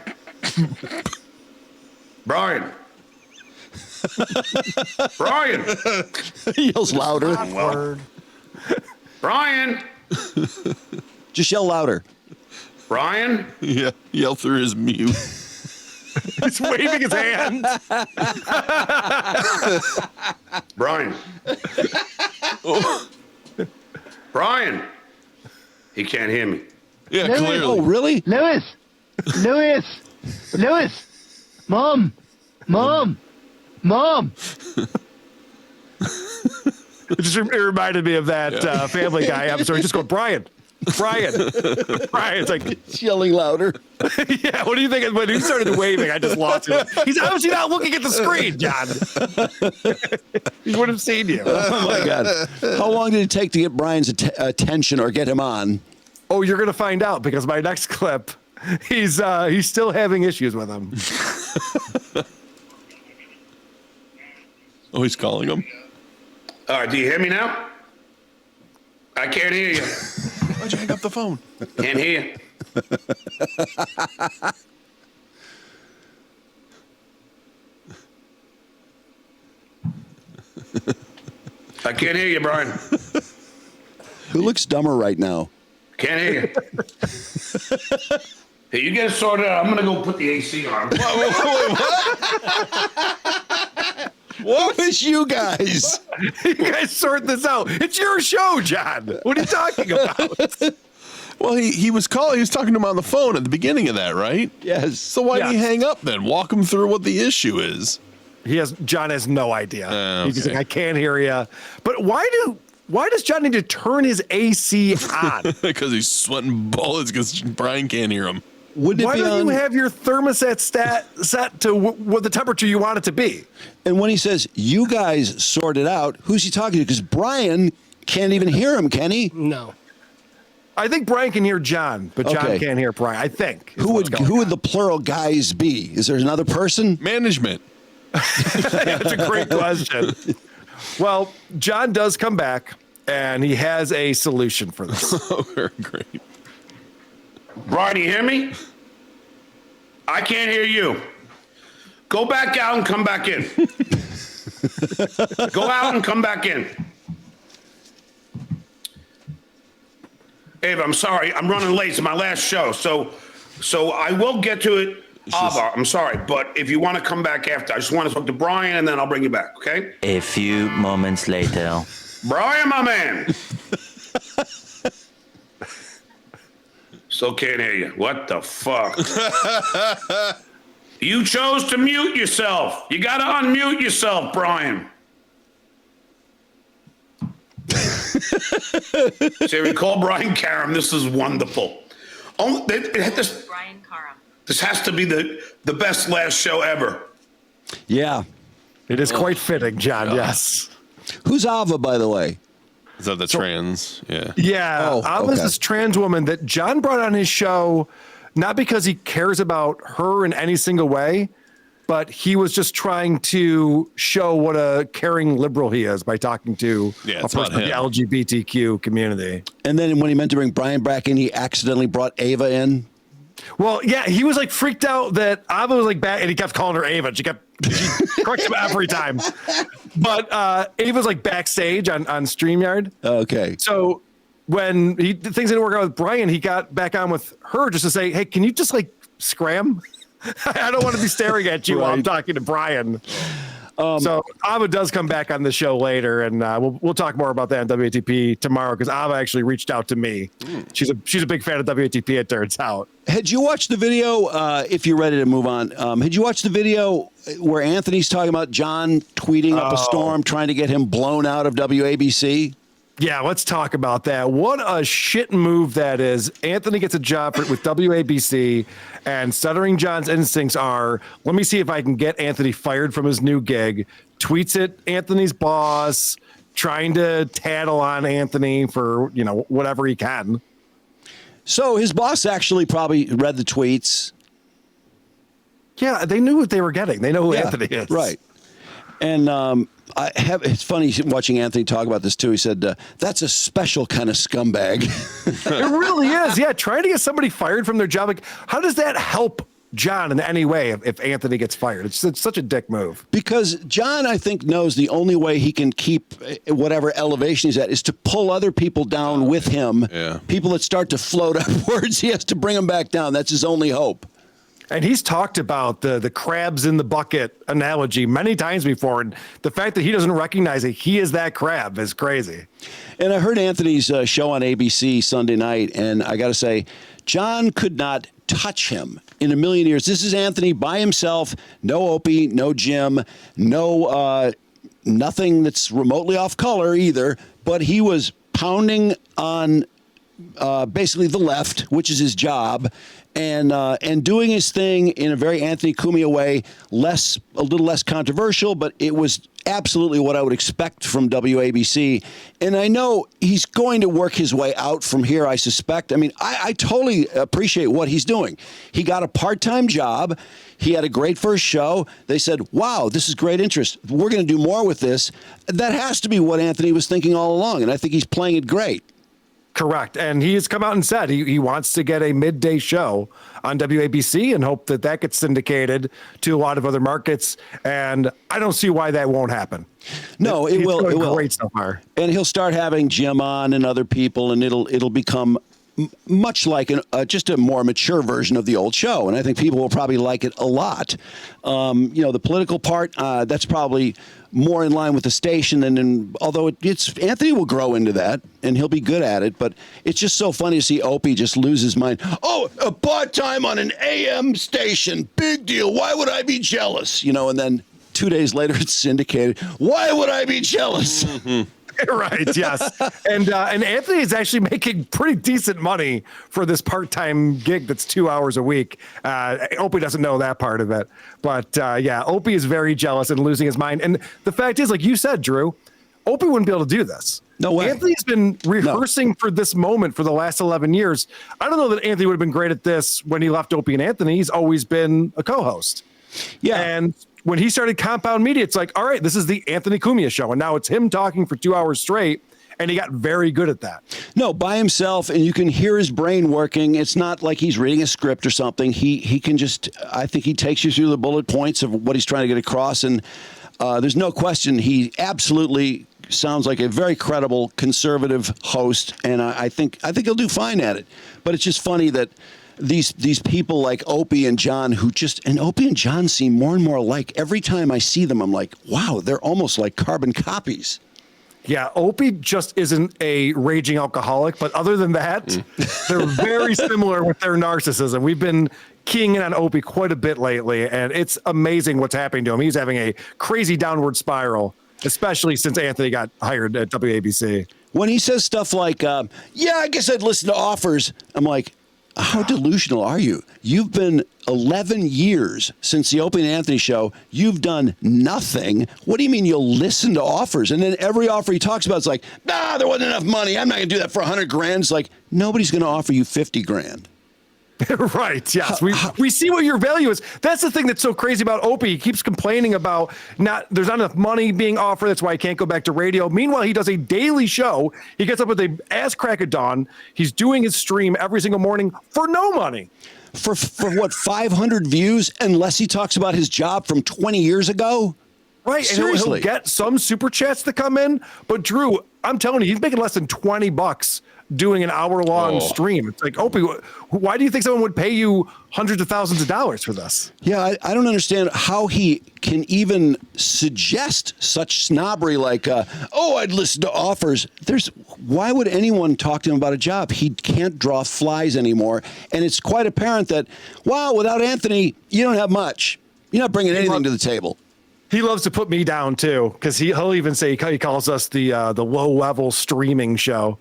Speaker 6: Brian. Brian.
Speaker 2: He yells louder.
Speaker 1: Word.
Speaker 6: Brian.
Speaker 2: Just yell louder.
Speaker 6: Brian.
Speaker 3: Yeah, yell through his mute.
Speaker 1: He's waving his hand.
Speaker 6: Brian. Brian. He can't hear me.
Speaker 3: Yeah,
Speaker 8: Lewis.
Speaker 3: clearly.
Speaker 2: Oh, really?
Speaker 8: Lewis, Mom.
Speaker 1: It reminded me of that Family Guy episode. He just go, Brian. It's like,
Speaker 2: It's yelling louder.
Speaker 1: yeah. What do you think? When he started waving, I just lost him. He's obviously not looking at the screen, John. He would have seen you.
Speaker 2: Oh, my God. How long did it take to get Brian's attention or get him on?
Speaker 1: Oh, you're gonna find out because my next clip, he's still having issues with him.
Speaker 3: Oh, he's calling him.
Speaker 6: All right, do you hear me now? I can't hear you.
Speaker 3: Why'd you hang up the phone?
Speaker 6: Can't hear you. I can't hear you, Brian.
Speaker 2: Who looks dumber right now?
Speaker 6: Can't hear you. Hey, you get it sorted out. I'm going to go put the AC on.
Speaker 2: What is you guys?
Speaker 1: You guys sort this out. It's your show, John. What are you talking about?
Speaker 3: Well, he was calling. He was talking to him on the phone at the beginning of that, right?
Speaker 2: Yes.
Speaker 3: So why did he
Speaker 1: Yes.
Speaker 3: hang up then? Walk him through what the issue is.
Speaker 1: John has no idea. He's just
Speaker 3: Okay.
Speaker 1: like, I can't hear you. But why does John need to turn his AC on?
Speaker 3: Because he's sweating bullets because Brian can't hear him.
Speaker 2: Wouldn't it
Speaker 1: Why
Speaker 2: be
Speaker 1: don't
Speaker 2: on?
Speaker 1: you have your thermostat set to what the temperature you want it to be?
Speaker 2: And when he says, you guys sort it out, who's he talking to? Because Brian can't even hear him, can he?
Speaker 7: No.
Speaker 1: I think Brian can hear John, but John
Speaker 2: Okay.
Speaker 1: can't hear Brian. I think. is
Speaker 2: Who
Speaker 1: what's
Speaker 2: would
Speaker 1: going on.
Speaker 2: the plural guys be? Is there another person?
Speaker 3: Management.
Speaker 1: That's a great question. Well, John does come back, and he has a solution for this.
Speaker 3: Oh, very great.
Speaker 6: Brian, you hear me? I can't hear you. Go back out and come back in. Go out and come back in. Ava, I'm sorry. I'm running late. It's my last show. So I will get to it. Ava, I'm sorry. But if you want to come back after, I just want to talk to Brian, and then I'll bring you back, okay?
Speaker 9: A few moments later.
Speaker 6: Brian, my man. Still can't hear you. What the fuck? You chose to mute yourself. You got to unmute yourself, Brian. Siri, call Brian Karem. This is wonderful. Oh, this
Speaker 10: Brian Karem.
Speaker 6: This has to be the best last show ever.
Speaker 2: Yeah.
Speaker 1: It is quite fitting, John. Yes.
Speaker 2: Who's Ava, by the way?
Speaker 3: Is that the trans? Yeah.
Speaker 1: Yeah.
Speaker 2: Oh,
Speaker 1: I was
Speaker 2: okay.
Speaker 1: this trans woman that John brought on his show, not because he cares about her in any single way, but he was just trying to show what a caring liberal he is by talking to
Speaker 3: Yeah,
Speaker 1: a
Speaker 3: it's
Speaker 1: person
Speaker 3: about
Speaker 1: of the
Speaker 3: him.
Speaker 1: LGBTQ community.
Speaker 2: And then when he meant to bring Brian back in, he accidentally brought Ava in.
Speaker 1: Well, yeah, he was like freaked out that Ava was like back, and he kept calling her Ava. She corrected him every time. But Ava's like backstage on StreamYard.
Speaker 2: Okay.
Speaker 1: So when things didn't work out with Brian, he got back on with her just to say, hey, can you just like scram? I don't want to be staring at you while I'm talking to Brian. So Ava does come back on the show later, and we'll talk more about that on WATP tomorrow because Ava actually reached out to me. She's a big fan of WATP. It turns out.
Speaker 2: Had you watched the video? If you're ready to move on, had you watched the video where Anthony's talking about John tweeting up a storm, trying to get him blown out of WABC?
Speaker 1: Yeah, let's talk about that. What a shit move that is. Anthony gets a job with WABC, and Stuttering John's instincts are, let me see if I can get Anthony fired from his new gig. Tweets at Anthony's boss, trying to tattle on Anthony for, whatever he can.
Speaker 2: So his boss actually probably read the tweets.
Speaker 1: Yeah, they knew what they were getting. They know who Anthony is.
Speaker 2: Right. And it's funny watching Anthony talk about this, too. He said, that's a special kind of scumbag.
Speaker 1: It really is. Yeah, trying to get somebody fired from their job. Like, how does that help John in any way if Anthony gets fired? It's such a dick move.
Speaker 2: Because John, I think, knows the only way he can keep whatever elevation he's at is to pull other people down with him.
Speaker 3: Yeah.
Speaker 2: People that start to float upwards, he has to bring them back down. That's his only hope.
Speaker 1: And he's talked about the crabs in the bucket analogy many times before. And the fact that he doesn't recognize it, he is that crab, is crazy.
Speaker 2: And I heard Anthony's show on ABC Sunday night, and I got to say, John could not touch him in a million years. This is Anthony by himself, no Opie, no Jim, no nothing that's remotely off color either, but he was pounding on basically the left, which is his job, and doing his thing in a very Anthony Cumia way, a little less controversial, but it was absolutely what I would expect from WABC. And I know he's going to work his way out from here, I suspect. I mean, I totally appreciate what he's doing. He got a part-time job. He had a great first show. They said, wow, this is great interest. We're going to do more with this. That has to be what Anthony was thinking all along, and I think he's playing it great.
Speaker 1: Correct. And he has come out and said he wants to get a midday show on WABC and hope that gets syndicated to a lot of other markets. And I don't see why that won't happen.
Speaker 2: No, it will. It will.
Speaker 1: Great so far.
Speaker 2: And he'll start having Jim on and other people, and it'll become much like just a more mature version of the old show. And I think people will probably like it a lot. The political part, that's probably more in line with the station. And although it's Anthony will grow into that and he'll be good at it, but it's just so funny to see Opie just lose his mind. Oh, a part-time on an AM station. Big deal. Why would I be jealous? And then 2 days later it's syndicated. Why would I be jealous?
Speaker 1: Mm-hmm. Right. Yes. And Anthony is actually making pretty decent money for this part-time gig that's 2 hours a week. Opie doesn't know that part of it, but Opie is very jealous and losing his mind. And the fact is, like you said, Drew, Opie wouldn't be able to do this.
Speaker 2: No way.
Speaker 1: Anthony's been rehearsing for this moment for the last 11 years. I don't know that Anthony would have been great at this when he left Opie and Anthony. He's always been a co-host. Yeah. And when he started Compound Media, it's like, all right, this is the Anthony Cumia show. And now it's him talking for 2 hours straight. And he got very good at that.
Speaker 2: No, by himself. And you can hear his brain working. It's not like he's reading a script or something. He can just, I think he takes you through the bullet points of what he's trying to get across. And there's no question he absolutely sounds like a very credible conservative host. And I think he'll do fine at it. But it's just funny that these people like Opie and John and Opie and John seem more and more alike. Every time I see them, I'm like, wow, they're almost like carbon copies.
Speaker 1: Yeah, Opie just isn't a raging alcoholic, but other than that, they're very similar with their narcissism. We've been keying in on Opie quite a bit lately, and it's amazing what's happening to him. He's having a crazy downward spiral, especially since Anthony got hired at WABC.
Speaker 2: When he says stuff like, I guess I'd listen to offers, I'm like, how delusional are you? You've been 11 years since the Opie and Anthony show. You've done nothing. What do you mean you'll listen to offers? And then every offer he talks about is like, there wasn't enough money. I'm not going to do that for $100,000. It's like, nobody's going to offer you $50,000.
Speaker 1: Right. Yes. We see what your value is. That's the thing that's so crazy about Opie. He keeps complaining about there's not enough money being offered. That's why he can't go back to radio. Meanwhile, he does a daily show. He gets up with a ass crack at dawn. He's doing his stream every single morning for no money.
Speaker 2: For what, 500 views, unless he talks about his job from 20 years ago?
Speaker 1: Right. And
Speaker 2: Seriously.
Speaker 1: he'll get some super chats to come in. But Drew, I'm telling you, he's making less than $20 doing an hour-long stream. It's like, Opie, why do you think someone would pay you hundreds of thousands of dollars for this?
Speaker 2: Yeah, I don't understand how he can even suggest such snobbery like, I'd listen to offers. Why would anyone talk to him about a job? He can't draw flies anymore. And it's quite apparent that, without Anthony, you don't have much. You're not bringing anything to the table.
Speaker 1: He loves to put me down, too, because he'll even say he calls us the low-level streaming show.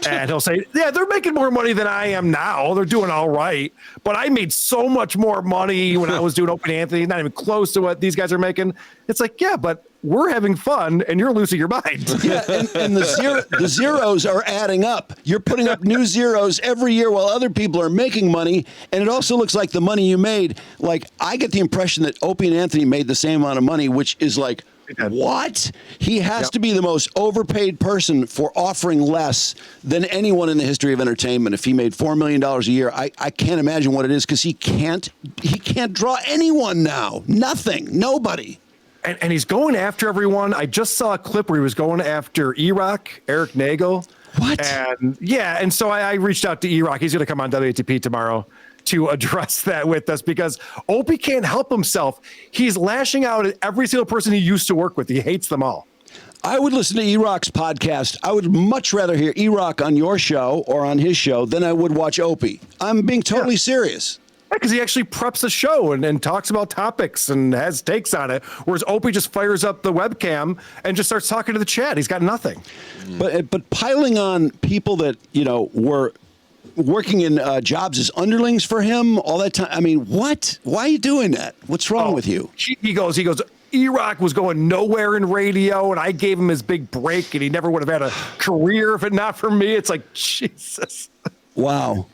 Speaker 1: And he'll say, yeah, they're making more money than I am now. They're doing all right. But I made so much more money when I was doing Opie and Anthony, not even close to what these guys are making. It's like, yeah, but we're having fun and you're losing your mind.
Speaker 2: Yeah, and the zeros are adding up. You're putting up new zeros every year while other people are making money. And it also looks like the money you made, like I get the impression that Opie and Anthony made the same amount of money, which is like, what? He has to be the most overpaid person for offering less than anyone in the history of entertainment. If he made $4 million a year, I can't imagine what it is because he can't draw anyone now. Nothing. Nobody.
Speaker 1: And he's going after everyone. I just saw a clip where he was going after E-Rock, Eric Nagel.
Speaker 2: What?
Speaker 1: And so I reached out to E-Rock. He's going to come on WATP tomorrow to address that with us because Opie can't help himself. He's lashing out at every single person he used to work with. He hates them all.
Speaker 2: I would listen to E-Rock's podcast. I would much rather hear E-Rock on your show or on his show than I would watch Opie. I'm being totally serious.
Speaker 1: Because he actually preps a show and talks about topics and has takes on it, whereas Opie just fires up the webcam and just starts talking to the chat. He's got nothing.
Speaker 2: But piling on people that, were working in jobs as underlings for him all that time. I mean, what? Why are you doing that? What's wrong with you?
Speaker 1: He goes, E-Rock was going nowhere in radio, and I gave him his big break, and he never would have had a career if it not for me. It's like, Jesus.
Speaker 2: Wow.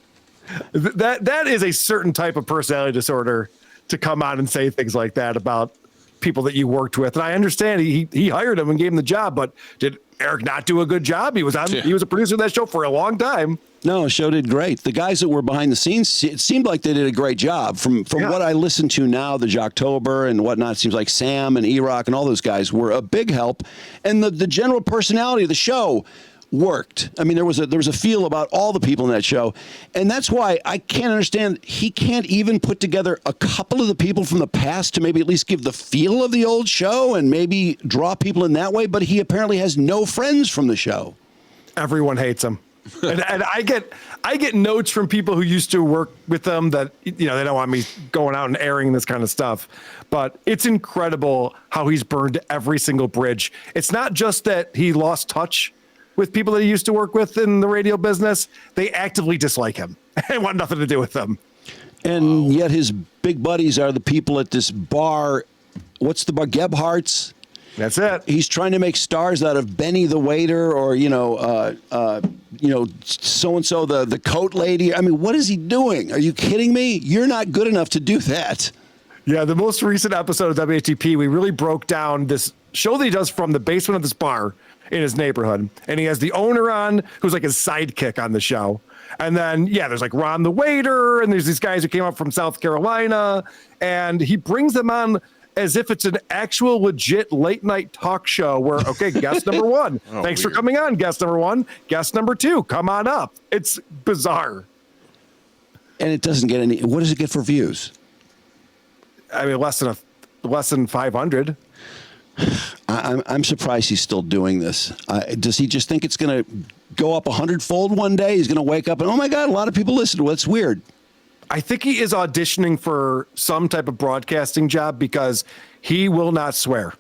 Speaker 1: That is a certain type of personality disorder to come on and say things like that about people that you worked with. And I understand he hired him and gave him the job, but did Eric not do a good job? He was a producer of that show for a long time.
Speaker 2: No, the show did great. The guys that were behind the scenes, it seemed like they did a great job. From what I listen to now, the Jocktober and whatnot, it seems like Sam and E-Rock and all those guys were a big help. And the general personality of the show worked. I mean, there was a feel about all the people in that show. And that's why I can't understand, he can't even put together a couple of the people from the past to maybe at least give the feel of the old show and maybe draw people in that way. But he apparently has no friends from the show.
Speaker 1: Everyone hates him. and I get notes from people who used to work with them that, they don't want me going out and airing this kind of stuff. But it's incredible how he's burned every single bridge. It's not just that he lost touch with people that he used to work with in the radio business. They actively dislike him and want nothing to do with him.
Speaker 2: And yet his big buddies are the people at this bar. What's the bar? Gebhardt's.
Speaker 1: That's it.
Speaker 2: He's trying to make stars out of Benny the waiter or, so-and-so, the coat lady. I mean, what is he doing? Are you kidding me? You're not good enough to do that.
Speaker 1: Yeah, the most recent episode of WATP, we really broke down this show that he does from the basement of this bar in his neighborhood. And he has the owner on who's like his sidekick on the show. And then, there's like Ron the waiter, and there's these guys who came up from South Carolina, and he brings them on as if it's an actual legit late night talk show where, okay, guest number one, thanks for coming on, guest number one, guest number two, come on up. It's bizarre.
Speaker 2: And it doesn't get any, what does it get for views?
Speaker 1: I mean, less than 500.
Speaker 2: I'm surprised he's still doing this. Does he just think it's going to go up 100-fold one day? He's going to wake up and, oh my God, a lot of people listen to it. It's weird.
Speaker 1: I think he is auditioning for some type of broadcasting job because he will not swear.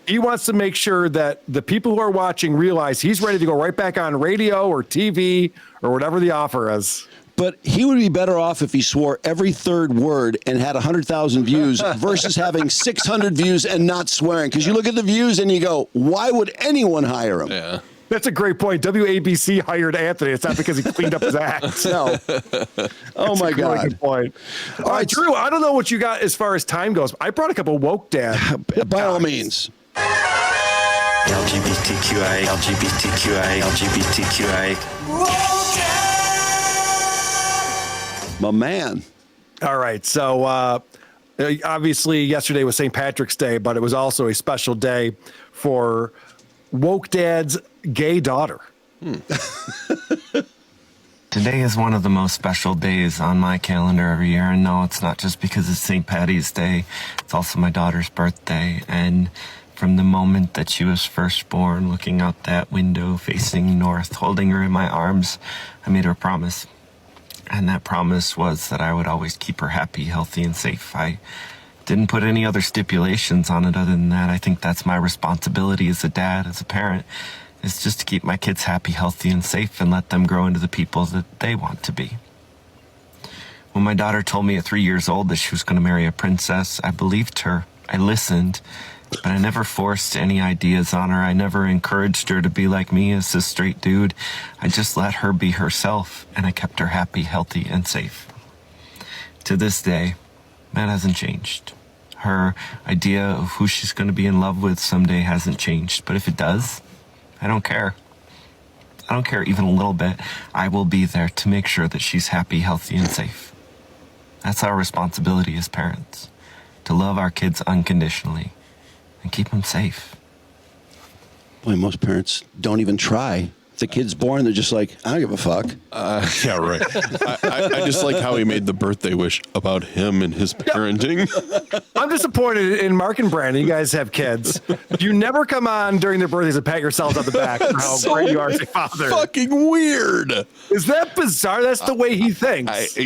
Speaker 1: He wants to make sure that the people who are watching realize he's ready to go right back on radio or TV or whatever the offer is.
Speaker 2: But he would be better off if he swore every third word and had 100,000 views versus having 600 views and not swearing. Because you look at the views and you go, why would anyone hire him?
Speaker 3: Yeah.
Speaker 1: That's a great point. WABC hired Anthony. It's not because he cleaned up his act.
Speaker 2: No. Oh, my God.
Speaker 1: Really good point. All right, Drew, I don't know what you got as far as time goes. I brought a couple woke dad.
Speaker 2: By all means.
Speaker 9: LGBTQI, LGBTQI, LGBTQI.
Speaker 2: My man.
Speaker 1: All right. So Obviously, yesterday was St. Patrick's Day, but it was also a special day for woke dad's gay daughter.
Speaker 10: Today is one of the most special days on my calendar every year. And no, it's not just because it's St. Patty's Day. It's also my daughter's birthday. And from the moment that she was first born, looking out that window, facing north, holding her in my arms, I made her a promise. And that promise was that I would always keep her happy, healthy, and safe. I didn't put any other stipulations on it other than that. I think that's my responsibility as a dad, as a parent, is just to keep my kids happy, healthy, and safe and let them grow into the people that they want to be. When my daughter told me at 3 years old that she was going to marry a princess, I believed her. I listened, but I never forced any ideas on her. I never encouraged her to be like me as a straight dude. I just let her be herself, and I kept her happy, healthy, and safe. To this day, that hasn't changed. Her idea of who she's going to be in love with someday hasn't changed, but if it does, I don't care. I don't care even a little bit. I will be there to make sure that she's happy, healthy, and safe. That's our responsibility as parents, to love our kids unconditionally and keep them safe.
Speaker 2: Boy, most parents don't even try. If the kid's born, they're just like, I don't give a fuck.
Speaker 3: Yeah, right. I just like how he made the birthday wish about him and his parenting.
Speaker 1: I'm disappointed in Mark and Brandon. You guys have kids. You never come on during their birthdays and pat yourselves on the back for how great you are as a father.
Speaker 3: Fucking weird.
Speaker 1: Is that bizarre? That's the way he thinks.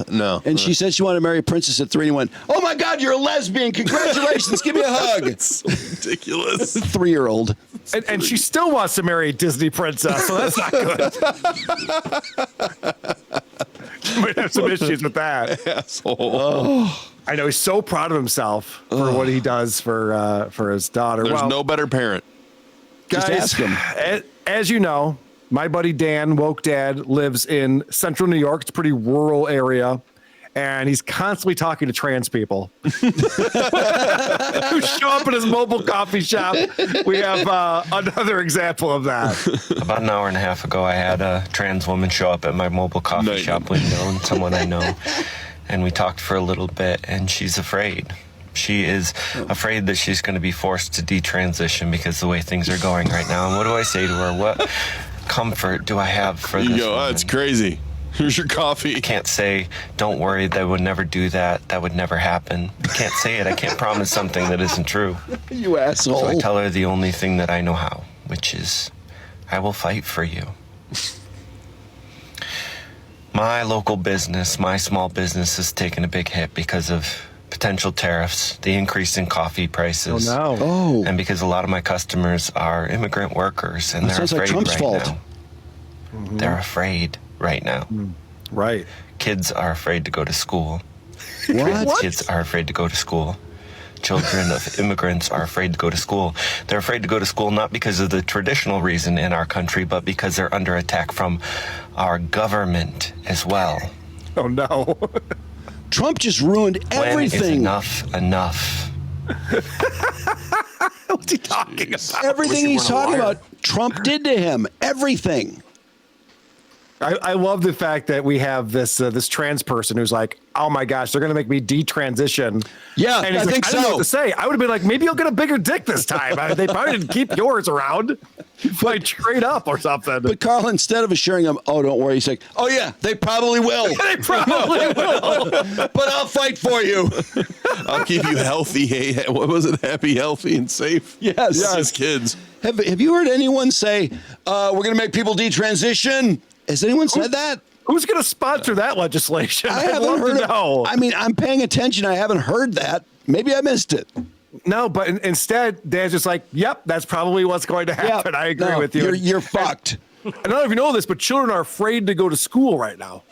Speaker 3: No.
Speaker 2: And she said she wanted to marry a princess at 3, and he went, oh my God, you're a lesbian. Congratulations. Give me a hug.
Speaker 3: It's so ridiculous.
Speaker 2: 3-year-old.
Speaker 1: And she still wants to marry a Disney princess, so that's not good. Might have some issues with that.
Speaker 3: Asshole.
Speaker 1: I know he's so proud of himself for what he does for his daughter.
Speaker 3: There's no better parent.
Speaker 1: Guys,
Speaker 2: just ask him.
Speaker 1: As you know, my buddy Dan, woke dad, lives in central New York. It's a pretty rural area. And he's constantly talking to trans people who show up in his mobile coffee shop. We have another example of that.
Speaker 10: About an hour and a half ago, I had a trans woman show up at my mobile coffee shop window, and someone I know. And we talked for a little bit, and she's afraid. She is afraid that she's going to be forced to detransition because the way things are going right now. And what do I say to her? What comfort do I have for this woman?
Speaker 3: That's crazy. Here's your coffee.
Speaker 10: I can't say, don't worry, they would never do that. That would never happen. I can't say it. I can't promise something that isn't true.
Speaker 2: You asshole.
Speaker 10: So I tell her the only thing that I know how, which is, I will fight for you. My local business, my small business, has taken a big hit because of potential tariffs, the increase in coffee prices.
Speaker 1: Oh, no.
Speaker 2: Oh.
Speaker 10: And because a lot of my customers are immigrant workers, and they're
Speaker 2: sounds like
Speaker 10: afraid
Speaker 2: Trump's
Speaker 10: right
Speaker 2: fault.
Speaker 10: now. Mm-hmm. They're afraid right now.
Speaker 1: Right.
Speaker 10: Kids are afraid to go to school.
Speaker 2: What?
Speaker 10: Kids are afraid to go to school. Children of immigrants are afraid to go to school. They're afraid to go to school not because of the traditional reason in our country, but because they're under attack from our government as well.
Speaker 1: Oh, no.
Speaker 2: Trump just ruined everything.
Speaker 10: When is enough?
Speaker 1: What's he talking about?
Speaker 2: Everything he's talking about, Trump did to him. Everything.
Speaker 1: I love the fact that we have this this trans person who's like, oh my gosh, they're gonna make me detransition.
Speaker 2: Yeah,
Speaker 1: and he's
Speaker 2: I think
Speaker 1: I don't know
Speaker 2: so.
Speaker 1: what to say. I would have been like, maybe you'll get a bigger dick this time. They probably didn't keep yours around. Like trade up or something.
Speaker 2: But Carl, instead of assuring him, oh, don't worry, he's like, oh yeah, they probably will.
Speaker 1: They probably will.
Speaker 2: But I'll fight for you.
Speaker 3: I'll keep you healthy. Hey, what was it? Happy, healthy, and safe.
Speaker 2: Yes.
Speaker 3: As kids.
Speaker 2: Have you heard anyone say, we're going to make people detransition? Has anyone said that?
Speaker 1: Who's going to sponsor that legislation?
Speaker 2: I
Speaker 1: I'd
Speaker 2: haven't
Speaker 1: love
Speaker 2: heard
Speaker 1: to know.
Speaker 2: I mean, I'm paying attention. I haven't heard that. Maybe I missed it.
Speaker 1: No, but instead, Dan's just like, yep, that's probably what's going to happen.
Speaker 2: Yep.
Speaker 1: I agree
Speaker 2: No,
Speaker 1: with you.
Speaker 2: You're fucked.
Speaker 1: I don't know if you know this, but children are afraid to go to school right now.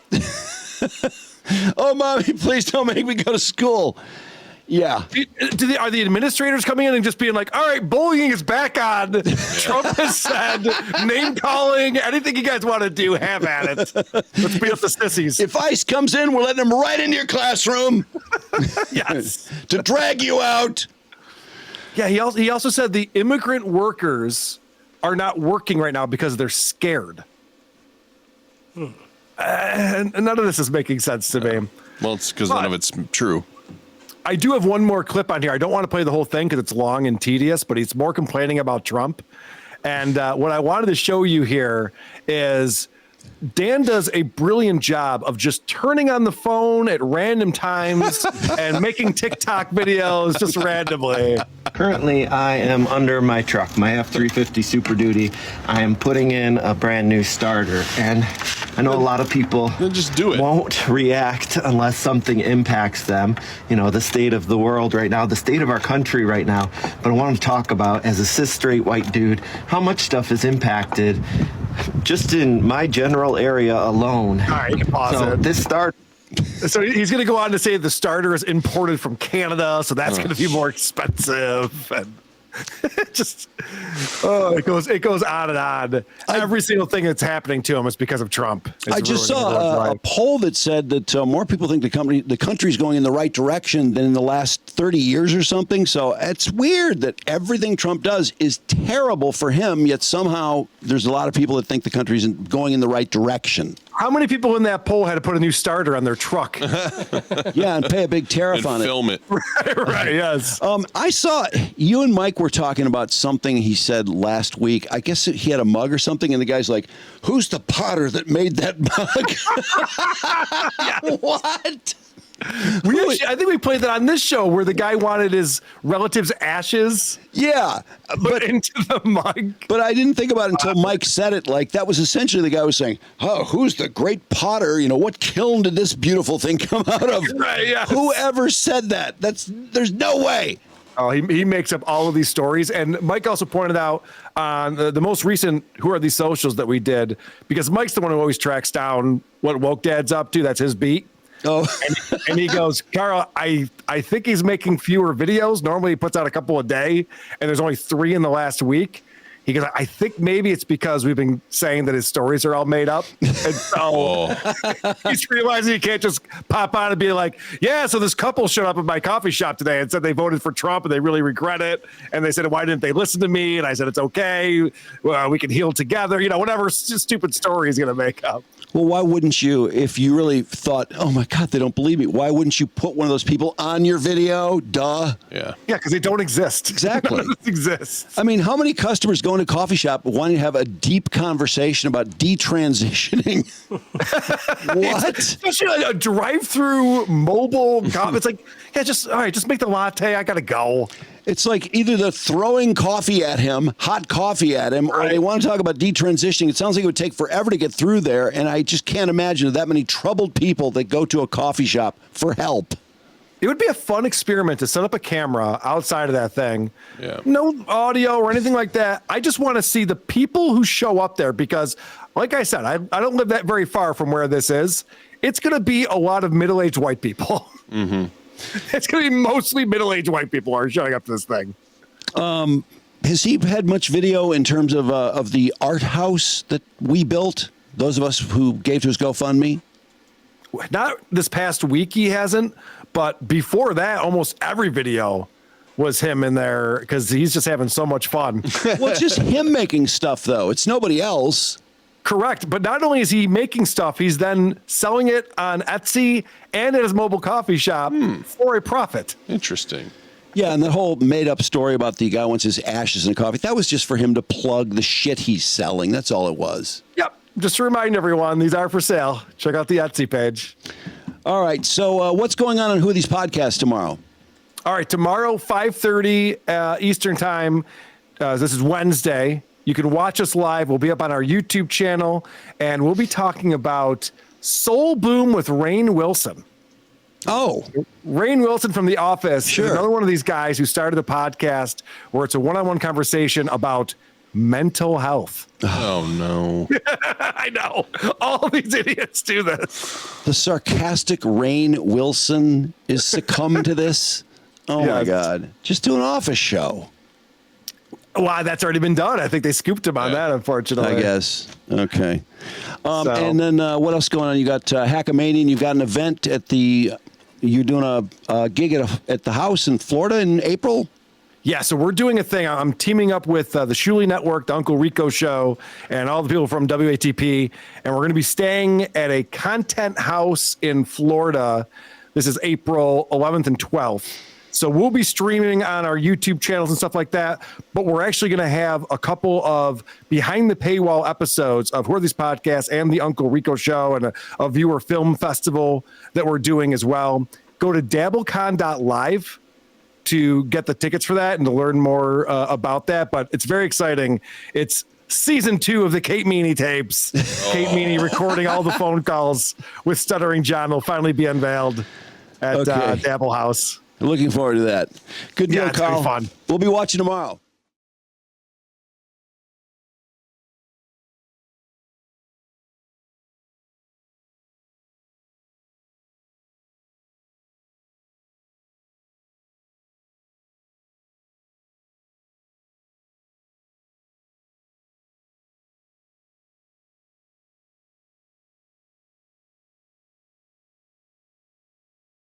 Speaker 2: Oh, Mommy, please don't make me go to school. Yeah.
Speaker 1: Are the administrators coming in and just being like, all right, bullying is back on. Trump has said, name calling, anything you guys want to do, have at it. Let's beat up the sissies.
Speaker 2: If ICE comes in, we're letting them right into your classroom.
Speaker 1: Yes.
Speaker 2: To drag you out.
Speaker 1: Yeah, he also said the immigrant workers are not working right now because they're scared. And none of this is making sense to me.
Speaker 3: Well, it's because none of it's true.
Speaker 1: I do have one more clip on here. I don't want to play the whole thing because it's long and tedious, but he's more complaining about Trump. And what I wanted to show you here is Dan does a brilliant job of just turning on the phone at random times and making TikTok videos just randomly.
Speaker 10: Currently, I am under my truck, my F-350 Super Duty. I am putting in a brand new starter, and I know a lot of people
Speaker 3: just do it.
Speaker 10: Won't react unless something impacts them. You know, the state of the world right now, the state of our country right now. But I want to talk about, as a cis straight white dude, how much stuff is impacted just in my general area alone.
Speaker 1: All right, you can pause it.
Speaker 10: This start.
Speaker 1: So he's going to go on to say the starter is imported from Canada, so that's going to be more expensive. And just it goes on and on. Every single thing that's happening to him is because of Trump.
Speaker 2: I just saw a poll that said that more people think the country's going in the right direction than in the last 30 years or something. So it's weird that everything Trump does is terrible for him, yet somehow there's a lot of people that think the country's going in the right direction.
Speaker 1: How many people in that poll had to put a new starter on their truck?
Speaker 2: Yeah, and pay a big tariff on it.
Speaker 3: Film it.
Speaker 1: Right, yes.
Speaker 2: I saw you and Mike were talking about something he said last week. I guess he had a mug or something, and the guy's like, "Who's the potter that made that mug?" What?
Speaker 1: I think we played that on this show where the guy wanted his relatives' ashes.
Speaker 2: Yeah,
Speaker 1: but into the mug.
Speaker 2: But I didn't think about it until Mike said it. Like, that was essentially the guy was saying, "Oh, who's the great potter? You know, what kiln did this beautiful thing come out of?"
Speaker 1: Right, yes.
Speaker 2: Whoever said that? There's no way.
Speaker 1: Oh, he makes up all of these stories. And Mike also pointed out on the most recent Who Are These Socials that we did, because Mike's the one who always tracks down what Woke Dad's up to. That's his beat.
Speaker 2: Oh,
Speaker 1: and he goes, "Carl, I think he's making fewer videos. Normally he puts out a couple a day, and there's only 3 in the last week." He goes, "I think maybe it's because we've been saying that his stories are all made up." And so he's realizing he can't just pop on and be like, "Yeah, so this couple showed up at my coffee shop today and said they voted for Trump and they really regret it. And they said, why didn't they listen to me?" And I said, "It's okay. We can heal together." You know, whatever stupid story he's going to make up.
Speaker 2: Well, why wouldn't you, if you really thought, "Oh my God, they don't believe me," why wouldn't you put one of those people on your video? Duh.
Speaker 3: Yeah.
Speaker 1: Yeah, because they don't exist.
Speaker 2: Exactly.
Speaker 1: None of this exists.
Speaker 2: I mean, how many customers go into a coffee shop wanting to have a deep conversation about detransitioning? What?
Speaker 1: Especially like a drive-through mobile coffee. It's like, yeah, just make the latte. I got to go.
Speaker 2: It's like either they're throwing coffee at him, hot coffee at him, or they want to talk about detransitioning. It sounds like it would take forever to get through there, and I just can't imagine that many troubled people that go to a coffee shop for help.
Speaker 1: It would be a fun experiment to set up a camera outside of that thing.
Speaker 3: Yeah.
Speaker 1: No audio or anything like that. I just want to see the people who show up there because, like I said, I don't live that very far from where this is. It's going to be a lot of middle-aged white people.
Speaker 3: Mm-hmm.
Speaker 1: It's going to be mostly middle-aged white people who are showing up to this thing.
Speaker 2: Has he had much video in terms of the art house that we built? Those of us who gave to his GoFundMe?
Speaker 1: Not this past week he hasn't, but before that, almost every video was him in there because he's just having so much fun.
Speaker 2: Well, it's just him making stuff, though. It's nobody else.
Speaker 1: Correct. But not only is he making stuff, he's then selling it on Etsy and at his mobile coffee shop for a profit.
Speaker 3: Interesting.
Speaker 2: Yeah, and that whole made-up story about the guy wants his ashes in a coffee, that was just for him to plug the shit he's selling. That's all it was.
Speaker 1: Yep. Just to remind everyone, these are for sale. Check out the Etsy page.
Speaker 2: All right. So what's going on Who Are These Podcasts tomorrow?
Speaker 1: All right. Tomorrow, 5:30 Eastern time. This is Wednesday. You can watch us live. We'll be up on our YouTube channel, and we'll be talking about Soul Boom with Rainn Wilson.
Speaker 2: Oh.
Speaker 1: Rainn Wilson from The Office.
Speaker 2: Sure.
Speaker 1: Is another one of these guys who started a podcast where it's a one-on-one conversation about mental health.
Speaker 3: Oh, no.
Speaker 1: I know. All these idiots do this.
Speaker 2: The sarcastic Rainn Wilson is succumbed to this? Oh, my God. Just do an Office show.
Speaker 1: Well, that's already been done. I think they scooped him on that, unfortunately.
Speaker 2: I guess. Okay. And then what else going on? You got Hackamania, and you've got an event at you're doing a gig at the house in Florida in April?
Speaker 1: Yeah, so we're doing a thing. I'm teaming up with the Shuley Network, the Uncle Rico Show, and all the people from WATP, and we're going to be staying at a content house in Florida This is April 11th and 12th. So we'll be streaming on our YouTube channels and stuff like that, but we're actually going to have a couple of behind the paywall episodes of Who Are These Podcasts and the Uncle Rico Show and a viewer film festival that we're doing as well. Go to dabblecon.live to get the tickets for that and to learn more about that. But it's very exciting. It's season 2 of the Kate Meany tapes. Kate Meany recording all the phone calls with Stuttering John will finally be unveiled at Dabble House.
Speaker 2: Looking forward to that. Good deal,
Speaker 1: Yeah, it's gonna
Speaker 2: Carl.
Speaker 1: be fun.
Speaker 2: We'll be watching tomorrow.